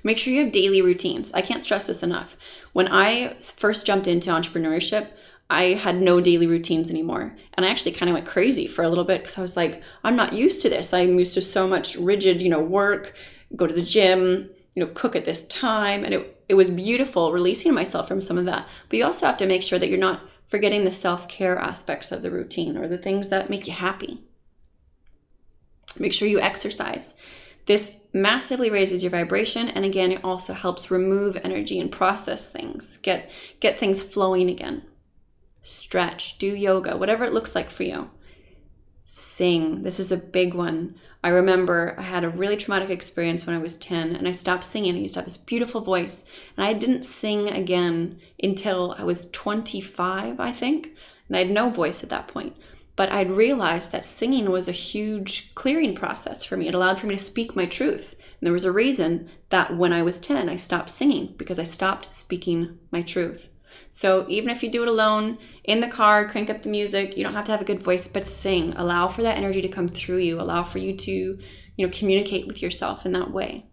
Make sure you have daily routines. I can't stress this enough. When I first jumped into entrepreneurship, I had no daily routines anymore. And I actually kind of went crazy for a little bit because I was like, I'm not used to this. I'm used to so much rigid, work, go to the gym, cook at this time. And it was beautiful releasing myself from some of that. But you also have to make sure that you're not forgetting the self-care aspects of the routine or the things that make you happy. Make sure you exercise. This massively raises your vibration. And again, it also helps remove energy and process things, get things flowing again. Stretch, do yoga, whatever it looks like for you. Sing. This is a big one. I remember I had a really traumatic experience when I was 10 and I stopped singing. I used to have this beautiful voice and I didn't sing again until I was 25, I think. And I had no voice at that point. But I'd realized that singing was a huge clearing process for me. It allowed for me to speak my truth. And there was a reason that when I was 10, I stopped singing because I stopped speaking my truth. So even if you do it alone, in the car, crank up the music, you don't have to have a good voice, but sing. Allow for that energy to come through you. Allow for you to, communicate with yourself in that way.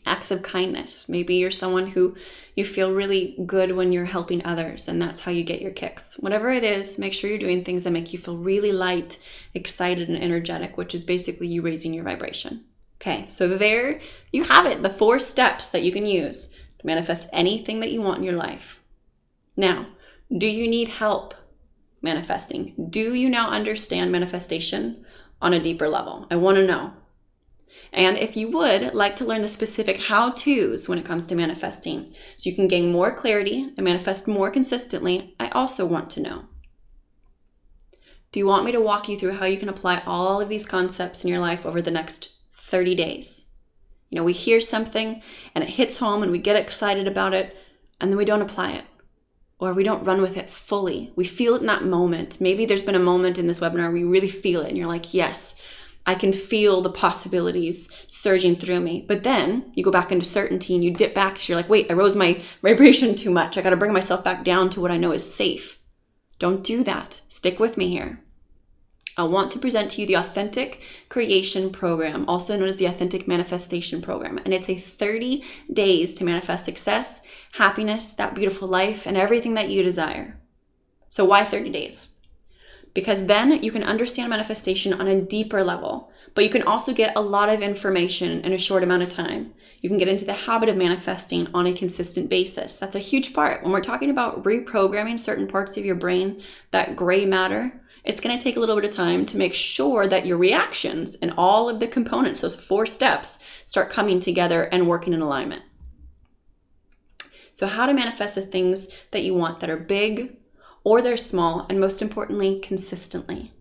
Acts of kindness. Maybe you're someone who you feel really good when you're helping others, and that's how you get your kicks. Whatever it is, make sure you're doing things that make you feel really light, excited, and energetic, which is basically you raising your vibration. Okay, so there you have it, the 4 steps that you can use to manifest anything that you want in your life. Now, do you need help? manifesting? Do you now understand manifestation on a deeper level? I want to know. And if you would like to learn the specific how-tos when it comes to manifesting, so you can gain more clarity and manifest more consistently, I also want to know. Do you want me to walk you through how you can apply all of these concepts in your life over the next 30 days? You know, we hear something and it hits home and we get excited about it, and then we don't apply it, or we don't run with it fully. We feel it in that moment. Maybe there's been a moment in this webinar where you really feel it and you're like, yes, I can feel the possibilities surging through me. But then you go back into certainty and you dip back because you're like, wait, I rose my vibration too much. I got to bring myself back down to what I know is safe. Don't do that. Stick with me here. I want to present to you the Authentic Creation Program, also known as the Authentic Manifestation Program. And it's a 30 days to manifest success, happiness, that beautiful life, and everything that you desire. So why 30 days? Because then you can understand manifestation on a deeper level, but you can also get a lot of information in a short amount of time. You can get into the habit of manifesting on a consistent basis. That's a huge part. When we're talking about reprogramming certain parts of your brain, that gray matter, it's going to take a little bit of time to make sure that your reactions and all of the components, those 4 steps, start coming together and working in alignment. So how to manifest the things that you want that are big or they're small, and most importantly, consistently.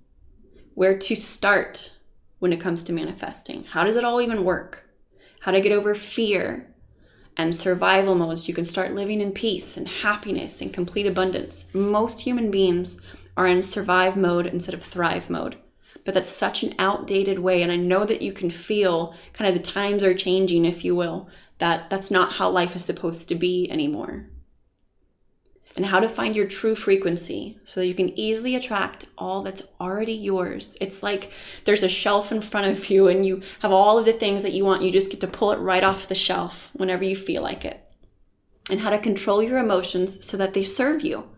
Where to start when it comes to manifesting. How does it all even work? How to get over fear and survival mode so you can start living in peace and happiness and complete abundance. Most human beings are in survive mode instead of thrive mode. But that's such an outdated way, and I know that you can feel kind of the times are changing, if you will, that that's not how life is supposed to be anymore. And how to find your true frequency so that you can easily attract all that's already yours. It's like there's a shelf in front of you and you have all of the things that you want. You just get to pull it right off the shelf whenever you feel like it. And how to control your emotions so that they serve you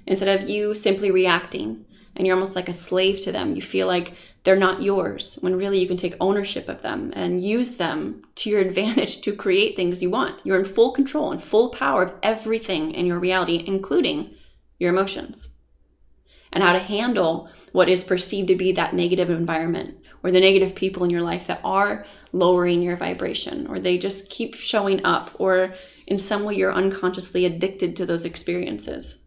instead of you simply reacting and you're almost like a slave to them. You feel like they're not yours when really you can take ownership of them and use them to your advantage to create things you want. You're in full control and full power of everything in your reality, including your emotions. And how to handle what is perceived to be that negative environment or the negative people in your life that are lowering your vibration, or they just keep showing up, or in some way you're unconsciously addicted to those experiences.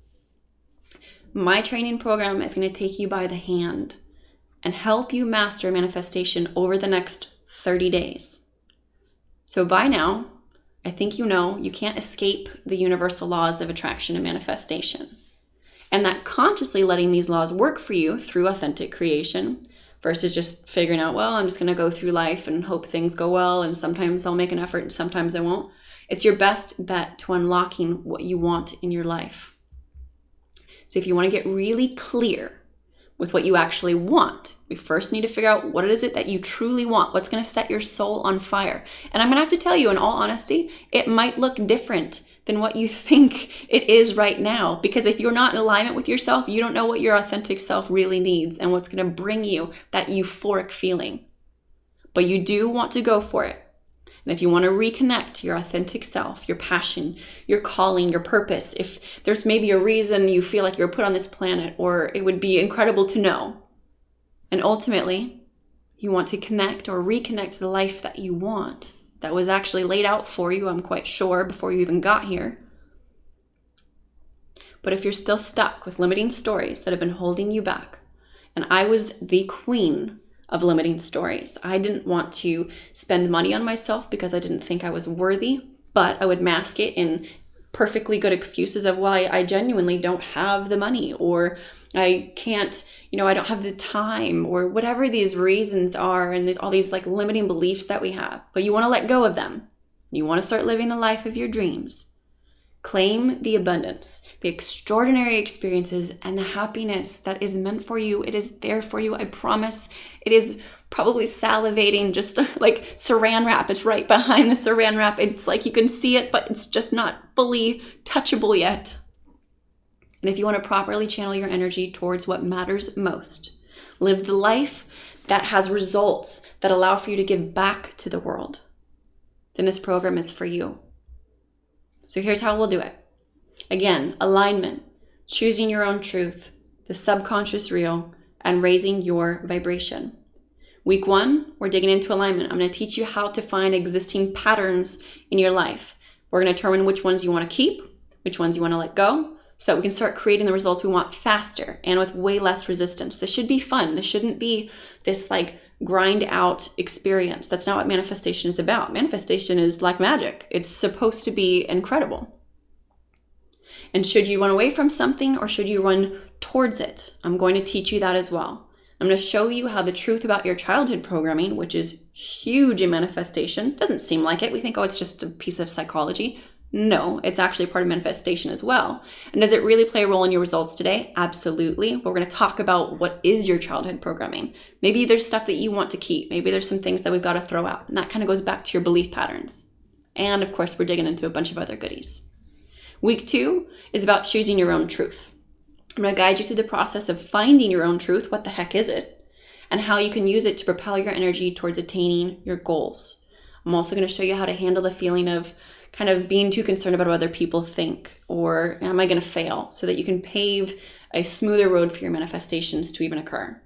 My training program is going to take you by the hand and help you master manifestation over the next 30 days. So by now, I think you know you can't escape the universal laws of attraction and manifestation. And that consciously letting these laws work for you through authentic creation versus just figuring out, well, I'm just going to go through life and hope things go well, and sometimes I'll make an effort and sometimes I won't. It's your best bet to unlocking what you want in your life. So if you want to get really clear with what you actually want, we first need to figure out what is it that you truly want, what's going to set your soul on fire. And I'm going to have to tell you, in all honesty, it might look different than what you think it is right now. Because if you're not in alignment with yourself, you don't know what your authentic self really needs and what's going to bring you that euphoric feeling. But you do want to go for it. And if you want to reconnect to your authentic self, your passion, your calling, your purpose, if there's maybe a reason you feel like you're put on this planet, or it would be incredible to know. And ultimately, you want to connect or reconnect to the life that you want, that was actually laid out for you, I'm quite sure, before you even got here. But if you're still stuck with limiting stories that have been holding you back, and I was the queen of limiting stories. I didn't want to spend money on myself because I didn't think I was worthy, but I would mask it in perfectly good excuses of why I genuinely don't have the money, or I can't, I don't have the time, or whatever these reasons are. And there's all these like limiting beliefs that we have, but you want to let go of them. You want to start living the life of your dreams. Claim the abundance, the extraordinary experiences, and the happiness that is meant for you. It is there for you, I promise. It is probably salivating, just like saran wrap. It's right behind the saran wrap. It's like you can see it, but it's just not fully touchable yet. And if you want to properly channel your energy towards what matters most, live the life that has results that allow for you to give back to the world, then this program is for you. So here's how we'll do it. Again, alignment, choosing your own truth, the subconscious real, and raising your vibration. Week 1, we're digging into alignment. I'm going to teach you how to find existing patterns in your life. We're going to determine which ones you want to keep, which ones you want to let go, so that we can start creating the results we want faster and with way less resistance. This should be fun. This shouldn't be this like grind out experience. That's not what manifestation is about. Manifestation is like magic. It's supposed to be incredible. And should you run away from something or should you run towards it? I'm going to teach you that as well. I'm going to show you how the truth about your childhood programming, which is huge in manifestation, doesn't seem like it. We think, oh, it's just a piece of psychology. No, it's actually part of manifestation as well. And does it really play a role in your results today? Absolutely. But we're going to talk about what is your childhood programming. Maybe there's stuff that you want to keep. Maybe there's some things that we've got to throw out. And that kind of goes back to your belief patterns. And of course, we're digging into a bunch of other goodies. Week 2 is about choosing your own truth. I'm going to guide you through the process of finding your own truth. What the heck is it? And how you can use it to propel your energy towards attaining your goals. I'm also going to show you how to handle the feeling of kind of being too concerned about what other people think, or am I going to fail, so that you can pave a smoother road for your manifestations to even occur.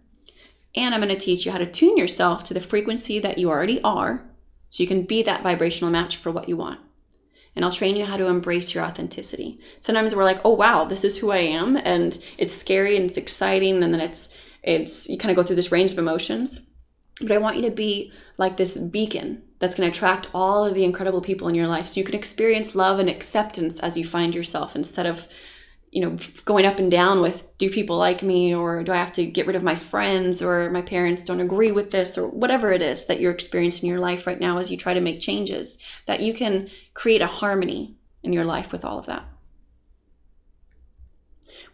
And I'm going to teach you how to tune yourself to the frequency that you already are, so you can be that vibrational match for what you want. And I'll train you how to embrace your authenticity. Sometimes we're like, oh wow, this is who I am, and it's scary and it's exciting, and then it's you kind of go through this range of emotions. But I want you to be like this beacon that's going to attract all of the incredible people in your life, so you can experience love and acceptance as you find yourself, instead of, going up and down with, do people like me, or do I have to get rid of my friends, or my parents don't agree with this, or whatever it is that you're experiencing in your life right now as you try to make changes, that you can create a harmony in your life with all of that.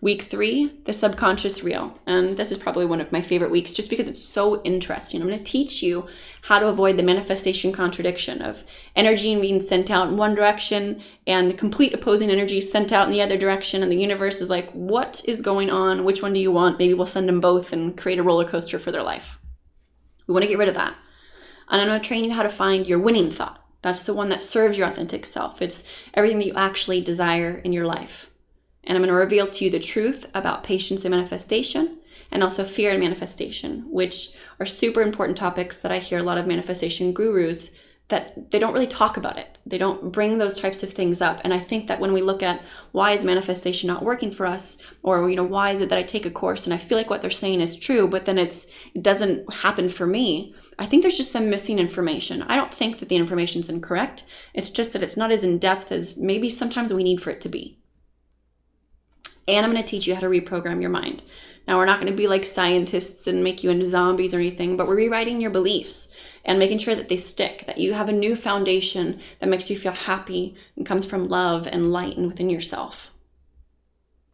Week 3, the subconscious real. And this is probably one of my favorite weeks just because it's so interesting. I'm going to teach you how to avoid the manifestation contradiction of energy being sent out in one direction and the complete opposing energy sent out in the other direction. And the universe is like, what is going on? Which one do you want? Maybe we'll send them both and create a roller coaster for their life. We want to get rid of that. And I'm going to train you how to find your winning thought. That's the one that serves your authentic self. It's everything that you actually desire in your life. And I'm going to reveal to you the truth about patience and manifestation, and also fear and manifestation, which are super important topics that I hear a lot of manifestation gurus that they don't really talk about it. They don't bring those types of things up. And I think that when we look at why is manifestation not working for us, or why is it that I take a course and I feel like what they're saying is true, but then it doesn't happen for me, I think there's just some missing information. I don't think that the information's incorrect. It's just that it's not as in-depth as maybe sometimes we need for it to be. And I'm going to teach you how to reprogram your mind. Now, we're not going to be like scientists and make you into zombies or anything, but we're rewriting your beliefs and making sure that they stick, that you have a new foundation that makes you feel happy and comes from love and light and within yourself.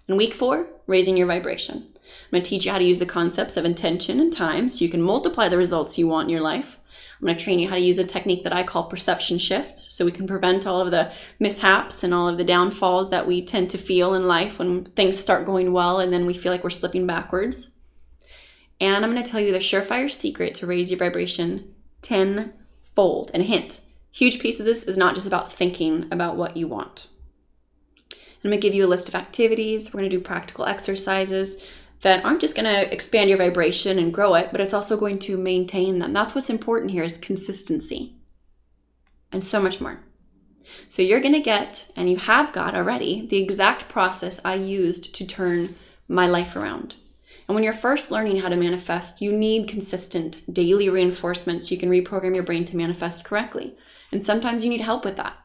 In week 4, raising your vibration. I'm going to teach you how to use the concepts of intention and time so you can multiply the results you want in your life. I'm going to train you how to use a technique that I call perception shift, so we can prevent all of the mishaps and all of the downfalls that we tend to feel in life when things start going well and then we feel like we're slipping backwards. And I'm going to tell you the surefire secret to raise your vibration tenfold. And a hint, huge piece of this is not just about thinking about what you want. I'm going to give you a list of activities. We're going to do practical exercises that aren't just going to expand your vibration and grow it, but it's also going to maintain them. That's what's important here, is consistency and so much more. So you're going to get, and you have got already, the exact process I used to turn my life around. And when you're first learning how to manifest, you need consistent daily reinforcement so you can reprogram your brain to manifest correctly. And sometimes you need help with that.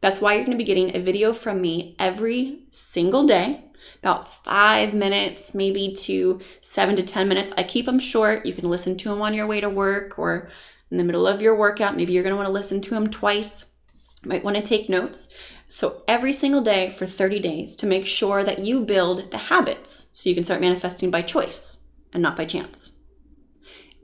That's why you're going to be getting a video from me every single day, about 5 minutes, maybe to 7 to 10 minutes. I keep them short. You can listen to them on your way to work or in the middle of your workout. Maybe you're going to want to listen to them twice. You might want to take notes. So every single day for 30 days to make sure that you build the habits so you can start manifesting by choice and not by chance.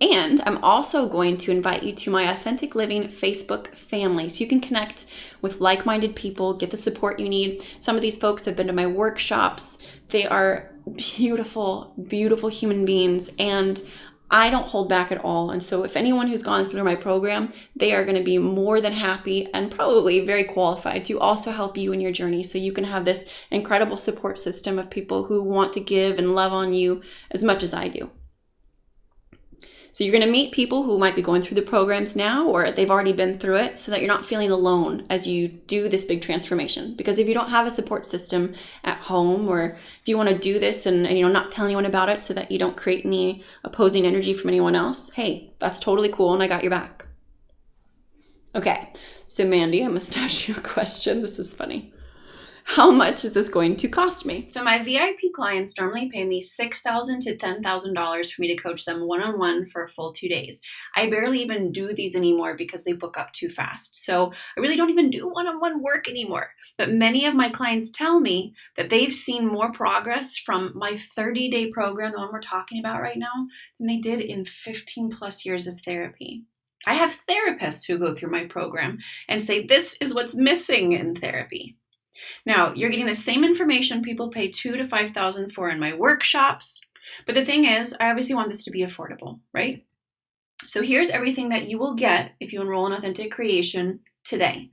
And I'm also going to invite you to my Authentic Living Facebook family so you can connect with like-minded people, get the support you need. Some of these folks have been to my workshops. They are beautiful, beautiful human beings. And I don't hold back at all. And so if anyone who's gone through my program, they are going to be more than happy and probably very qualified to also help you in your journey. So you can have this incredible support system of people who want to give and love on you as much as I do. So you're going to meet people who might be going through the programs now, or they've already been through it, so that you're not feeling alone as you do this big transformation. Because if you don't have a support system at home, or if you want to do this and not tell anyone about it so that you don't create any opposing energy from anyone else, hey, that's totally cool, and I got your back. Okay, so Mandy, I must ask you a question. This is funny. How much is this going to cost me? So my VIP clients normally pay me $6,000 to $10,000 for me to coach them one-on-one for a full 2 days. I barely even do these anymore because they book up too fast. So I really don't even do one-on-one work anymore. But many of my clients tell me that they've seen more progress from my 30-day program, the one we're talking about right now, than they did in 15 plus years of therapy. I have therapists who go through my program and say, this is what's missing in therapy. Now, you're getting the same information people pay $2,000 to $5,000 for in my workshops. But the thing is, I obviously want this to be affordable, right? So here's everything that you will get if you enroll in Authentic Creation today.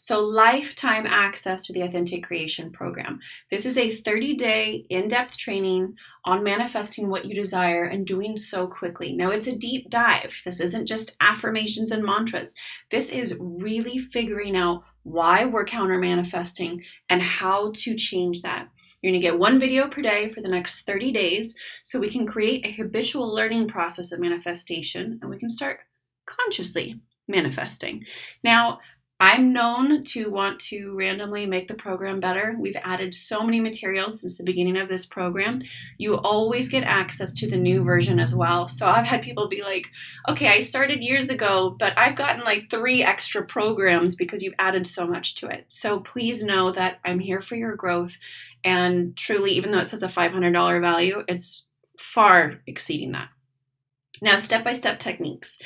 So lifetime access to the Authentic Creation program. This is a 30-day in-depth training on manifesting what you desire and doing so quickly. Now, it's a deep dive. This isn't just affirmations and mantras. This is really figuring out why we're counter manifesting and how to change that. You're going to get 1 video per day for the next 30 days so we can create a habitual learning process of manifestation and we can start consciously manifesting. Now, I'm known to want to randomly make the program better. We've added so many materials since the beginning of this program. You always get access to the new version as well. So I've had people be like, okay, I started years ago, but I've gotten like 3 extra programs because you've added so much to it. So please know that I'm here for your growth. And truly, even though it says a $500 value, it's far exceeding that. Now, step-by-step techniques.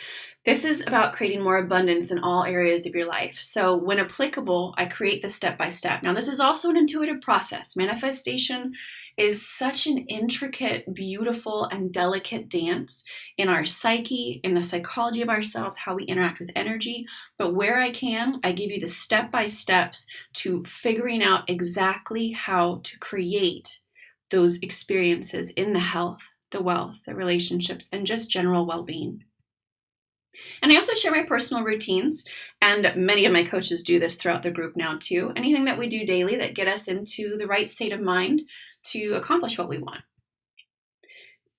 This is about creating more abundance in all areas of your life. So when applicable, I create the step-by-step. Now, this is also an intuitive process. Manifestation is such an intricate, beautiful, and delicate dance in our psyche, in the psychology of ourselves, how we interact with energy. But where I can, I give you the step-by-steps to figuring out exactly how to create those experiences in the health, the wealth, the relationships, and just general well-being. And I also share my personal routines, and many of my coaches do this throughout the group now too. Anything that we do daily that get us into the right state of mind to accomplish what we want.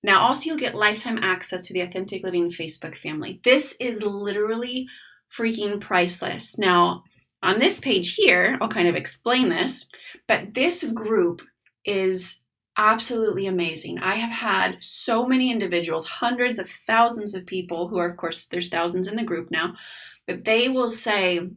Now, also you'll get lifetime access to the Authentic Living Facebook family. This is literally freaking priceless. Now, on this page here, I'll kind of explain this, but this group is absolutely amazing. I have had so many individuals, hundreds of thousands of people who are, of course, there's thousands in the group now, but they will say,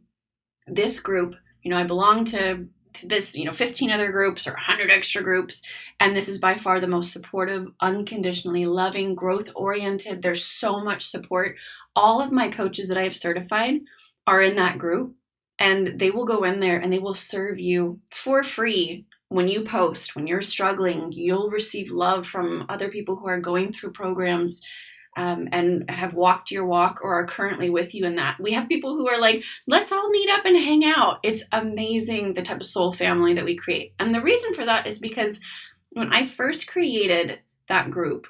this group, I belong to this, 15 other groups or 100 extra groups, and this is by far the most supportive, unconditionally loving, growth-oriented. There's so much support. All of my coaches that I have certified are in that group, and they will go in there and they will serve you for free. When you post, when you're struggling, you'll receive love from other people who are going through programs and have walked your walk or are currently with you in that. We have people who are like, let's all meet up and hang out. It's amazing the type of soul family that we create. And the reason for that is because when I first created that group,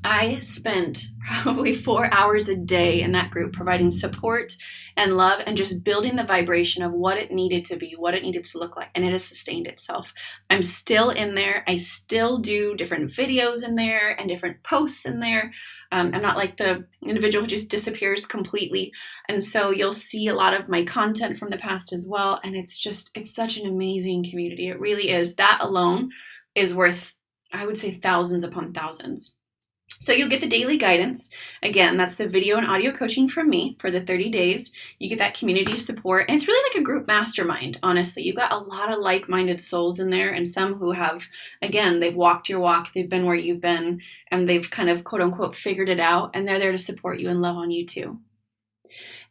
I spent probably 4 hours a day in that group providing support and love and just building the vibration of what it needed to be, what it needed to look like. And it has sustained itself. I'm still in there. I still do different videos in there and different posts in there. I'm not like the individual who just disappears completely. And so you'll see a lot of my content from the past as well. And it's such an amazing community. It really is. That alone is worth, I would say, thousands upon thousands. So you'll get the daily guidance. Again, that's the video and audio coaching from me for the 30 days. You get that community support. And it's really like a group mastermind, honestly. You've got a lot of like-minded souls in there and some who have, again, they've walked your walk. They've been where you've been and they've kind of quote unquote figured it out. And they're there to support you and love on you too.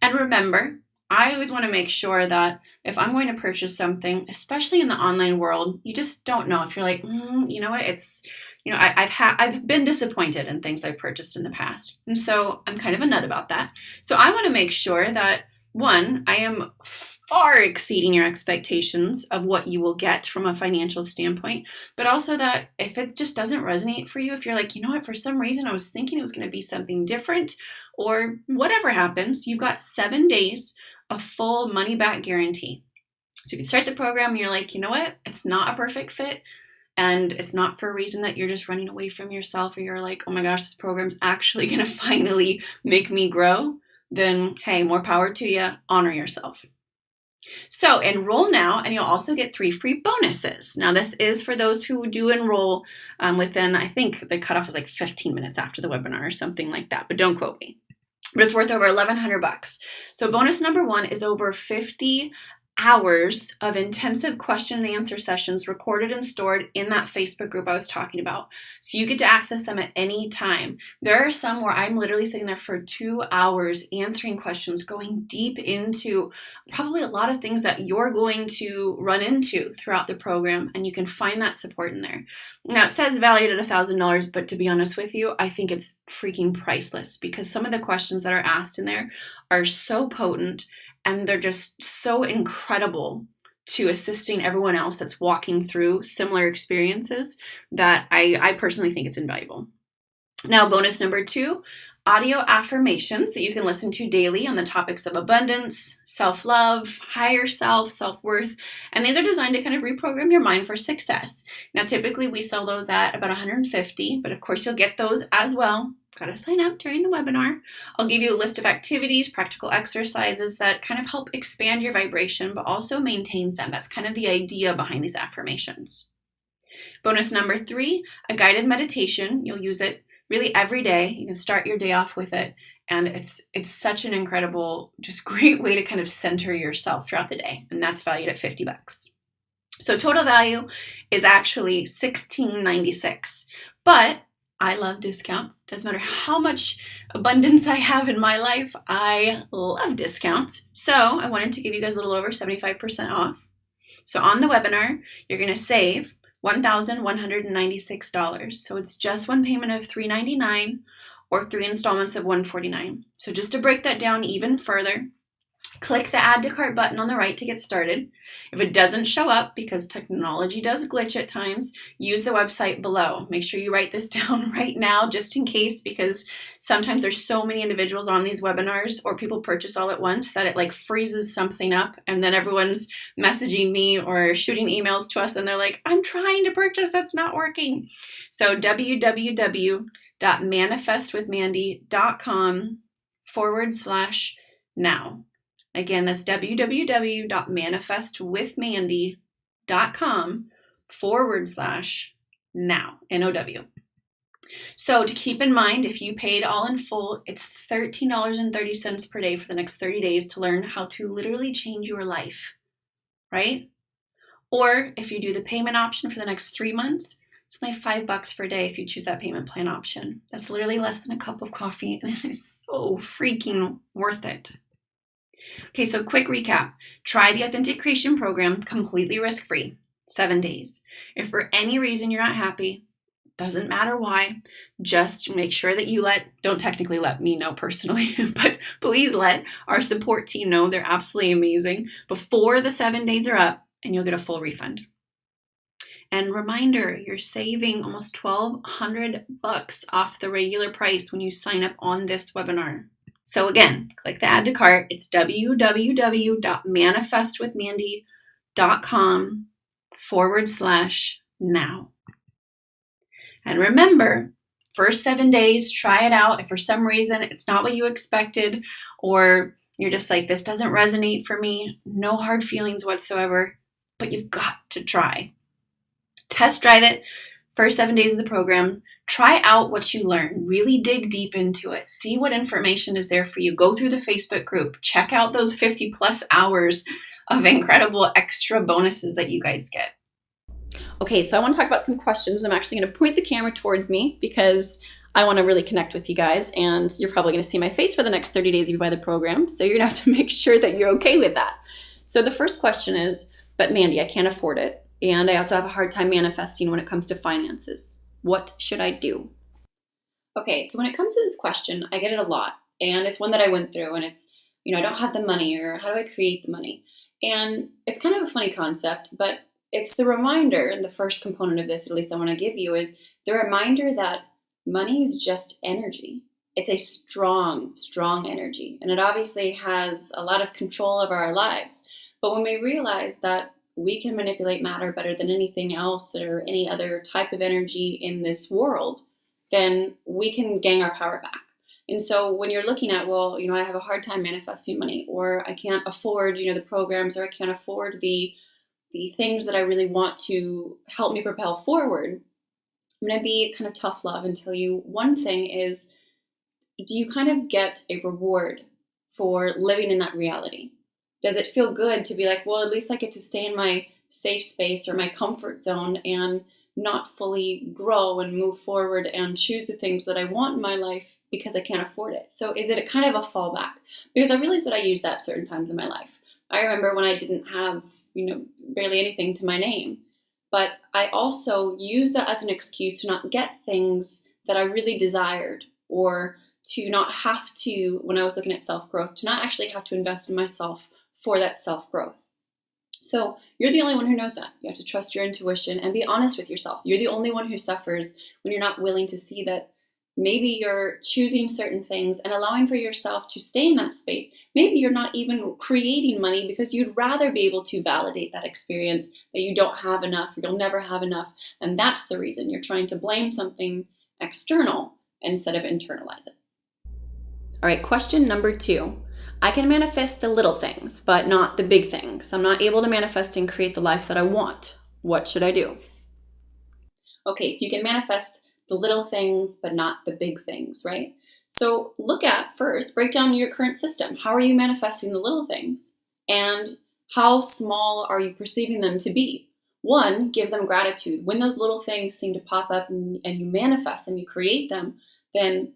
And remember, I always want to make sure that if I'm going to purchase something, especially in the online world, you just don't know if you're like, you know what, it's I've been disappointed in things I've purchased in the past. And so I'm kind of a nut about that. So I want to make sure that, one, I am far exceeding your expectations of what you will get from a financial standpoint, but also that if it just doesn't resonate for you, if you're like, you know what, for some reason I was thinking it was going to be something different, or whatever happens, you've got 7 days of full money back guarantee. So if you start the program and you're like, you know what, it's not a perfect fit, and it's not for a reason that you're just running away from yourself, or you're like, oh my gosh, this program's actually going to finally make me grow, then hey, more power to you. Honor yourself. So enroll now, and you'll also get 3 free bonuses. Now, this is for those who do enroll within, I think the cutoff is like 15 minutes after the webinar or something like that, but don't quote me. But it's worth over $1,100. So bonus number 1 is over 50 hours of intensive question and answer sessions recorded and stored in that Facebook group I was talking about. So you get to access them at any time. There are some where I'm literally sitting there for 2 hours answering questions, going deep into probably a lot of things that you're going to run into throughout the program, and you can find that support in there. Now, it says valued at $1,000, but to be honest with you, I think it's freaking priceless, because some of the questions that are asked in there are so potent, and they're just so incredible to assisting everyone else that's walking through similar experiences, that I personally think it's invaluable. Now, bonus number 2, audio affirmations that you can listen to daily on the topics of abundance, self-love, higher self, self-worth. And these are designed to kind of reprogram your mind for success. Now, typically we sell those at about $150, but of course you'll get those as well. Got to sign up during the webinar. I'll give you a list of activities, practical exercises that kind of help expand your vibration, but also maintains them. That's kind of the idea behind these affirmations. Bonus number 3, a guided meditation. You'll use it really every day. You can start your day off with it. And it's such an incredible, just great way to kind of center yourself throughout the day. And that's valued at $50. So total value is actually $16.96. But I love discounts. Doesn't matter how much abundance I have in my life, I love discounts. So I wanted to give you guys a little over 75% off. So on the webinar, you're going to save $1,196. So it's just one payment of $399 or 3 installments of $149. So just to break that down even further, click the add to cart button on the right to get started. If it doesn't show up, because technology does glitch at times, use the website below. Make sure you write this down right now just in case, because sometimes there's so many individuals on these webinars, or people purchase all at once, that it like freezes something up, and then everyone's messaging me or shooting emails to us and they're like, I'm trying to purchase, that's not working. So www.manifestwithmandy.com/now. Again, that's www.manifestwithmandy.com/now, NOW. So to keep in mind, if you paid all in full, it's $13.30 per day for the next 30 days to learn how to literally change your life, right? Or if you do the payment option for the next 3 months, it's only $5 per day if you choose that payment plan option. That's literally less than a cup of coffee, and it is so freaking worth it. Okay, so quick recap. Try the Authentic Creation program completely risk-free, 7 days. If for any reason you're not happy, doesn't matter why, just make sure that you don't technically let me know personally, but please let our support team know. They're absolutely amazing before the 7 days are up, and you'll get a full refund. And reminder, you're saving almost $1,200 off the regular price when you sign up on this webinar. So again, click the add to cart. It's www.manifestwithmandy.com/now. And remember, first 7 days, try it out. If for some reason it's not what you expected, or you're just like, this doesn't resonate for me, no hard feelings whatsoever, but you've got to try. Test drive it. First 7 days of the program, try out what you learn. Really dig deep into it. See what information is there for you. Go through the Facebook group. Check out those 50 plus hours of incredible extra bonuses that you guys get. Okay, so I want to talk about some questions. I'm actually going to point the camera towards me because I want to really connect with you guys, and you're probably going to see my face for the next 30 days if you buy the program. So you're going to have to make sure that you're okay with that. So the first question is, but Mandy, I can't afford it. And I also have a hard time manifesting when it comes to finances. What should I do? Okay, so when it comes to this question, I get it a lot. And it's one that I went through, and it's, I don't have the money, or how do I create the money? And it's kind of a funny concept, but it's the reminder, and the first component of this, at least I want to give you, is the reminder that money is just energy. It's a strong, strong energy, and it obviously has a lot of control over our lives. But when we realize that we can manipulate matter better than anything else or any other type of energy in this world, then we can gain our power back. And so when you're looking at, well, I have a hard time manifesting money, or I can't afford, the programs, or I can't afford the things that I really want to help me propel forward, I'm going to be kind of tough love and tell you one thing is, do you kind of get a reward for living in that reality? Does it feel good to be like, well, at least I get to stay in my safe space or my comfort zone and not fully grow and move forward and choose the things that I want in my life because I can't afford it? So is it a kind of a fallback? Because I realized that I used that certain times in my life. I remember when I didn't have, barely anything to my name, but I also used that as an excuse to not get things that I really desired, or to not have to, when I was looking at self-growth, to not actually have to invest in myself for that self-growth. So you're the only one who knows that. You have to trust your intuition and be honest with yourself. You're the only one who suffers when you're not willing to see that maybe you're choosing certain things and allowing for yourself to stay in that space. Maybe you're not even creating money because you'd rather be able to validate that experience that you don't have enough, or you'll never have enough. And that's the reason you're trying to blame something external instead of internalize it. All right, question number 2. I can manifest the little things, but not the big things. I'm not able to manifest and create the life that I want. What should I do? Okay, so you can manifest the little things, but not the big things, right? So break down your current system. How are you manifesting the little things? And how small are you perceiving them to be? 1, give them gratitude. When those little things seem to pop up and you manifest them, you create them, then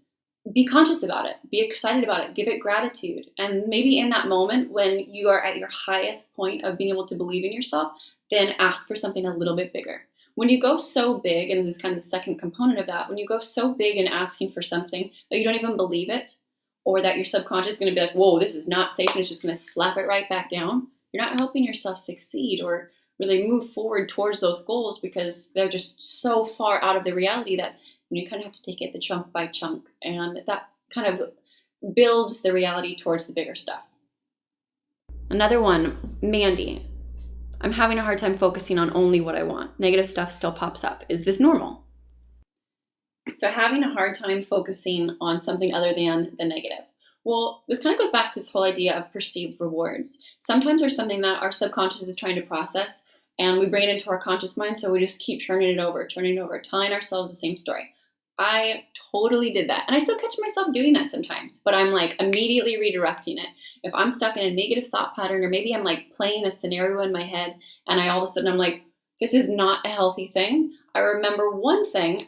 be conscious about it. Be excited about it. Give it gratitude. And maybe in that moment when you are at your highest point of being able to believe in yourself, then ask for something a little bit bigger. When you go so big, and this is kind of the second component of that, when you go so big in asking for something that you don't even believe it, or that your subconscious is going to be like, whoa, this is not safe, and it's just going to slap it right back down, you're not helping yourself succeed or really move forward towards those goals, because they're just so far out of the reality that you kind of have to take it the chunk by chunk. And that kind of builds the reality towards the bigger stuff. Another one, Mandy. I'm having a hard time focusing on only what I want. Negative stuff still pops up. Is this normal? So having a hard time focusing on something other than the negative. Well, this kind of goes back to this whole idea of perceived rewards. Sometimes there's something that our subconscious is trying to process, and we bring it into our conscious mind, so we just keep turning it over, telling ourselves the same story. I totally did that. And I still catch myself doing that sometimes, but I'm like immediately redirecting it. If I'm stuck in a negative thought pattern, or maybe I'm like playing a scenario in my head, and I all of a sudden I'm like, this is not a healthy thing. I remember one thing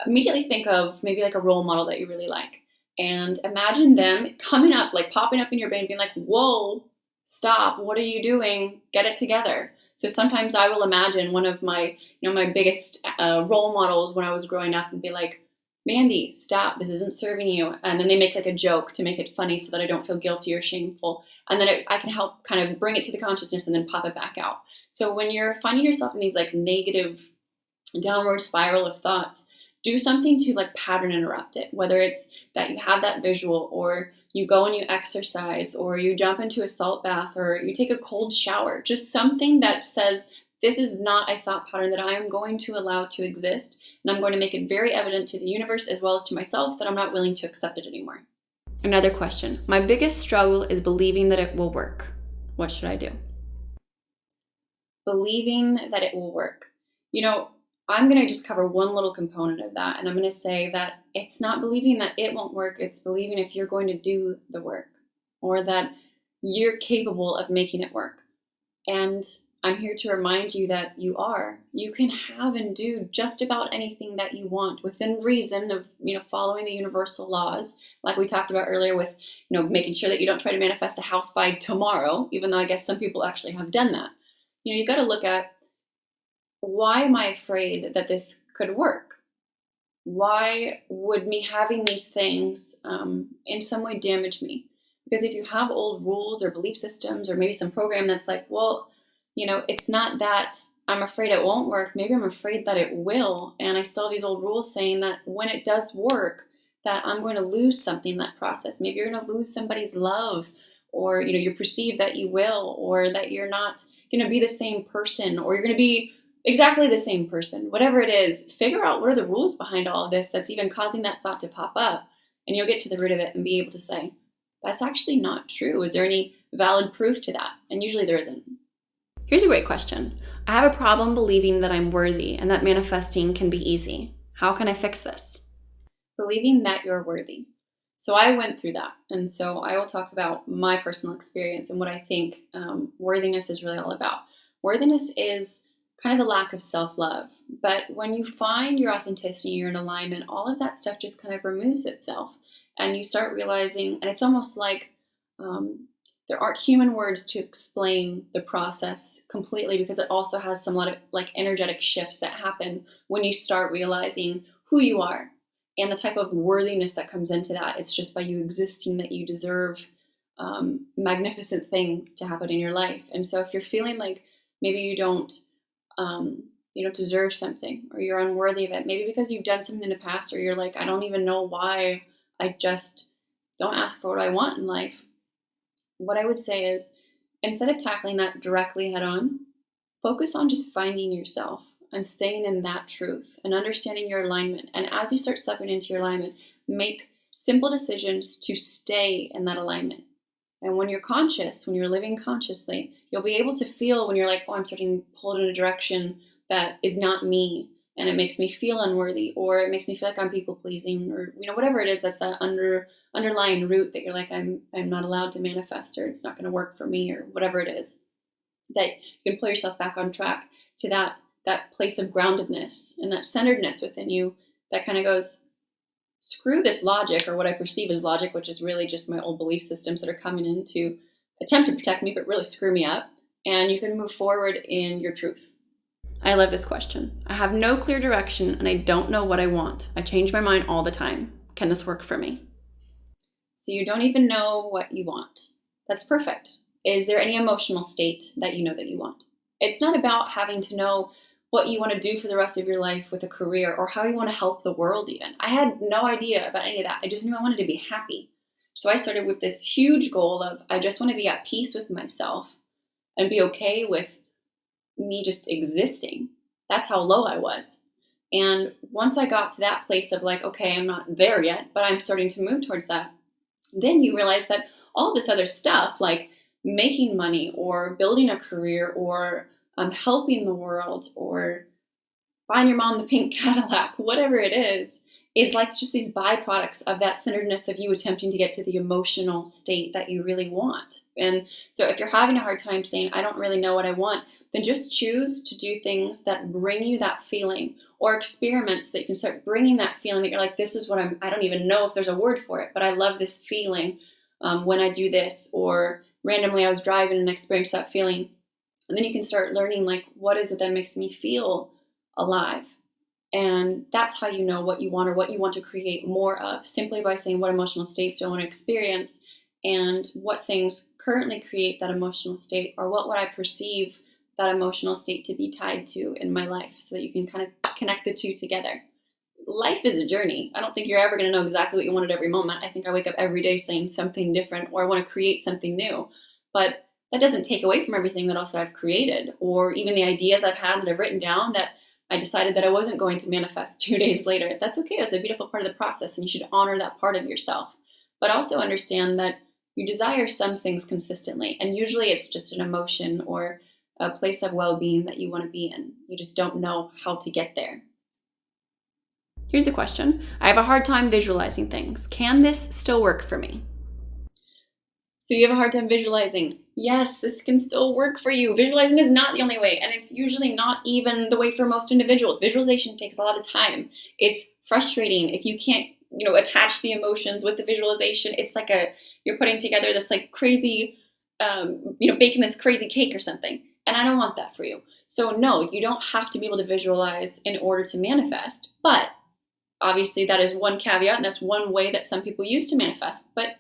immediately think of maybe like a role model that you really like. And imagine them coming up, like popping up in your brain, being like, whoa, stop, what are you doing? Get it together. So sometimes I will imagine one of my, my biggest role models when I was growing up, and be like, Mandy, stop, this isn't serving you. And then they make like a joke to make it funny so that I don't feel guilty or shameful. And then I can help kind of bring it to the consciousness and then pop it back out. So when you're finding yourself in these like negative downward spiral of thoughts, do something to like pattern interrupt it, whether it's that you have that visual, or you go and you exercise, or you jump into a salt bath, or you take a cold shower. Just something that says, this is not a thought pattern that I am going to allow to exist, and I'm going to make it very evident to the universe as well as to myself that I'm not willing to accept it anymore. Another question. My biggest struggle is believing that it will work. What should I do? Believing that it will work. I'm going to just cover one little component of that, and I'm going to say that it's not believing that it won't work, it's believing if you're going to do the work, or that you're capable of making it work. And I'm here to remind you that you are. You can have and do just about anything that you want within reason of, following the universal laws, like we talked about earlier with, making sure that you don't try to manifest a house by tomorrow, even though I guess some people actually have done that. You got to look at, why am I afraid that this could work? why would me having these things in some way damage me? Because if you have old rules or belief systems or maybe some program that's like, well, it's not that I'm afraid it won't work. Maybe I'm afraid that it will. And I still have these old rules saying that when it does work, that I'm going to lose something in that process. Maybe you're going to lose somebody's love, or you perceive that you will, or that you're not going to be the same person, or you're going to be exactly the same person. Whatever it is, figure out what are the rules behind all of this that's even causing that thought to pop up, and you'll get to the root of it and be able to say, that's actually not true. Is there any valid proof to that? And usually there isn't. Here's a great question. I have a problem believing that I'm worthy and that manifesting can be easy. How can I fix this? Believing that you're worthy. So I went through that. And so I will talk about my personal experience and what I think worthiness is really all about. Worthiness is kind of the lack of self-love. But when you find your authenticity, you're in alignment, all of that stuff just kind of removes itself. And you start realizing, and it's almost like there aren't human words to explain the process completely, because it also has some lot of like energetic shifts that happen when you start realizing who you are and the type of worthiness that comes into that. It's just by you existing that you deserve magnificent things to happen in your life. And so if you're feeling like maybe you don't deserve something, or you're unworthy of it, maybe because you've done something in the past, or you're like, I don't even know why, I just don't ask for what I want in life. What I would say is, instead of tackling that directly head on, focus on just finding yourself and staying in that truth and understanding your alignment. And as you start stepping into your alignment, make simple decisions to stay in that alignment. And when you're conscious, when you're living consciously, you'll be able to feel when you're like, oh, I'm starting pulled in a direction that is not me, and it makes me feel unworthy, or it makes me feel like I'm people pleasing, or whatever it is that's that underlying root that you're like, I'm not allowed to manifest, or it's not going to work for me, or whatever it is. That you can pull yourself back on track to that place of groundedness and that centeredness within you that kind of goes, screw this logic, or what I perceive as logic, which is really just my old belief systems that are coming in to attempt to protect me, but really screw me up. And you can move forward in your truth. I love this question. I have no clear direction and I don't know what I want. I change my mind all the time. Can this work for me? So you don't even know what you want. That's perfect. Is there any emotional state that you know that you want? It's not about having to know what you want to do for the rest of your life with a career, or how you want to help the world even. I had no idea about any of that. I just knew I wanted to be happy. So I started with this huge goal of, I just want to be at peace with myself and be okay with me just existing. That's how low I was. And once I got to that place of like, okay, I'm not there yet, but I'm starting to move towards that, then you realize that all this other stuff, like making money or building a career or helping the world or buying your mom the pink Cadillac, whatever it is like just these byproducts of that centeredness of you attempting to get to the emotional state that you really want. And so if you're having a hard time saying, I don't really know what I want, then just choose to do things that bring you that feeling, or experiments that you can start bringing that feeling that you're like, this is what I don't even know if there's a word for it, but I love this feeling when I do this, or randomly I was driving and experienced that feeling. And then you can start learning, like, what is it that makes me feel alive? And that's how you know what you want, or what you want to create more of, simply by saying, what emotional states do I want to experience, and what things currently create that emotional state, or what would I perceive that emotional state to be tied to in my life, so that you can kind of connect the two together. Life is a journey. I don't think you're ever going to know exactly what you want at every moment. I think I wake up every day saying something different, or I want to create something new. But that doesn't take away from everything that also I've created, or even the ideas I've had that I've written down that I decided that I wasn't going to manifest 2 days later. That's okay. That's a beautiful part of the process, and you should honor that part of yourself. But also understand that you desire some things consistently, and usually it's just an emotion or a place of well-being that you want to be in. You just don't know how to get there. Here's a question. I have a hard time visualizing things. Can this still work for me? So you have a hard time visualizing. Yes, this can still work for you. Visualizing is not the only way, and it's usually not even the way for most individuals. Visualization takes a lot of time. It's frustrating if you can't, attach the emotions with the visualization. It's like you're putting together this like crazy, baking this crazy cake or something. And I don't want that for you. So no, you don't have to be able to visualize in order to manifest, but Obviously, that is one caveat, and that's one way that some people use to manifest. But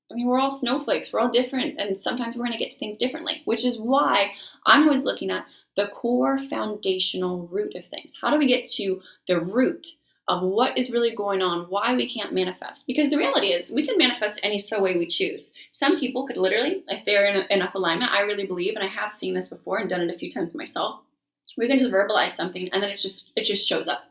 I mean, we're all snowflakes. We're all different, and sometimes we're going to get to things differently, which is why I'm always looking at the core foundational root of things. How do we get to the root of what is really going on, why we can't manifest? Because the reality is we can manifest any way we choose. Some people could literally, if they're in enough alignment, I really believe, and I have seen this before and done it a few times myself, we can just verbalize something and then it just shows up.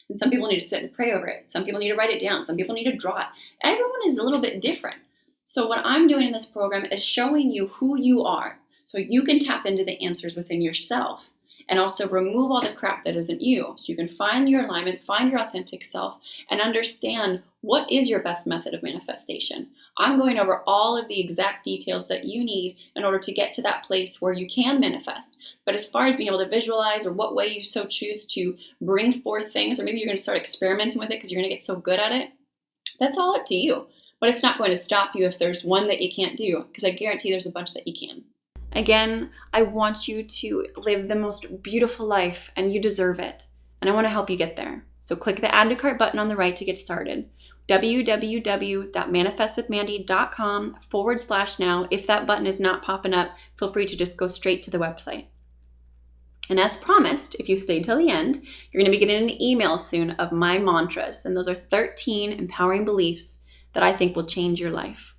And some people need to sit and pray over it. Some people need to write it down. Some people need to draw it. Everyone is a little bit different. So what I'm doing in this program is showing you who you are so you can tap into the answers within yourself and also remove all the crap that isn't you. So you can find your alignment, find your authentic self, and understand what is your best method of manifestation. I'm going over all of the exact details that you need in order to get to that place where you can manifest. But as far as being able to visualize or what way you so choose to bring forth things, or maybe you're going to start experimenting with it because you're going to get so good at it, that's all up to you. But it's not going to stop you if there's one that you can't do, because I guarantee there's a bunch that you can. Again, I want you to live the most beautiful life, and you deserve it. And I want to help you get there. So click the Add to Cart button on the right to get started. www.manifestwithmandy.com/now. If that button is not popping up, feel free to just go straight to the website. And as promised, if you stay till the end, you're going to be getting an email soon of my mantras. And those are 13 empowering beliefs that I think will change your life.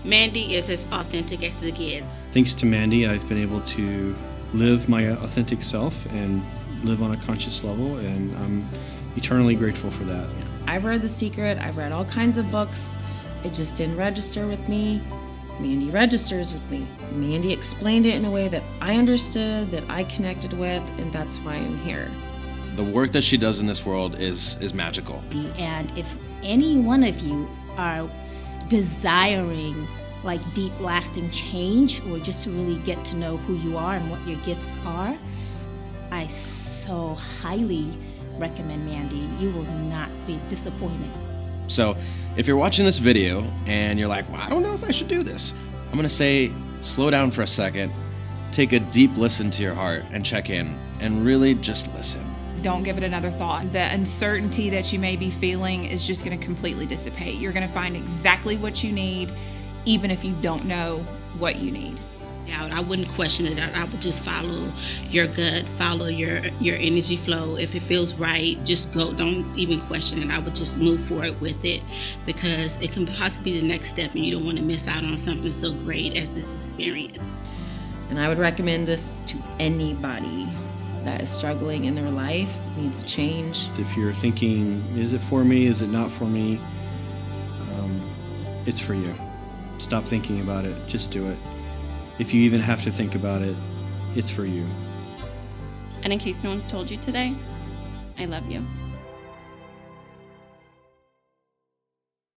Mandy is as authentic as it gets. Thanks to Mandy, I've been able to live my authentic self and live on a conscious level, and I'm eternally grateful for that. I've read The Secret, I've read all kinds of books. It just didn't register with me. Mandy registers with me. Mandy explained it in a way that I understood, that I connected with, and that's why I'm here. The work that she does in this world is magical. And if any one of you are desiring like deep lasting change, or just to really get to know who you are and what your gifts are, I so highly recommend Mandy. You will not be disappointed. So if you're watching this video and you're like, well, I don't know if I should do this, I'm gonna say slow down for a second, take a deep listen to your heart and check in and really just listen. Don't give it another thought. The uncertainty that you may be feeling is just going to completely dissipate. You're going to find exactly what you need, even if you don't know what you need. Yeah, I wouldn't question it. I would just follow your gut, follow your energy flow. If it feels right, just go. Don't even question it. I would just move forward with it, because it can possibly be the next step, and you don't want to miss out on something so great as this experience. And I would recommend this to anybody that is struggling in their life, needs a change. If you're thinking, is it for me, is it not for me, it's for you. Stop thinking about it, just do it. If you even have to think about it, it's for you. And in case no one's told you today, I love you.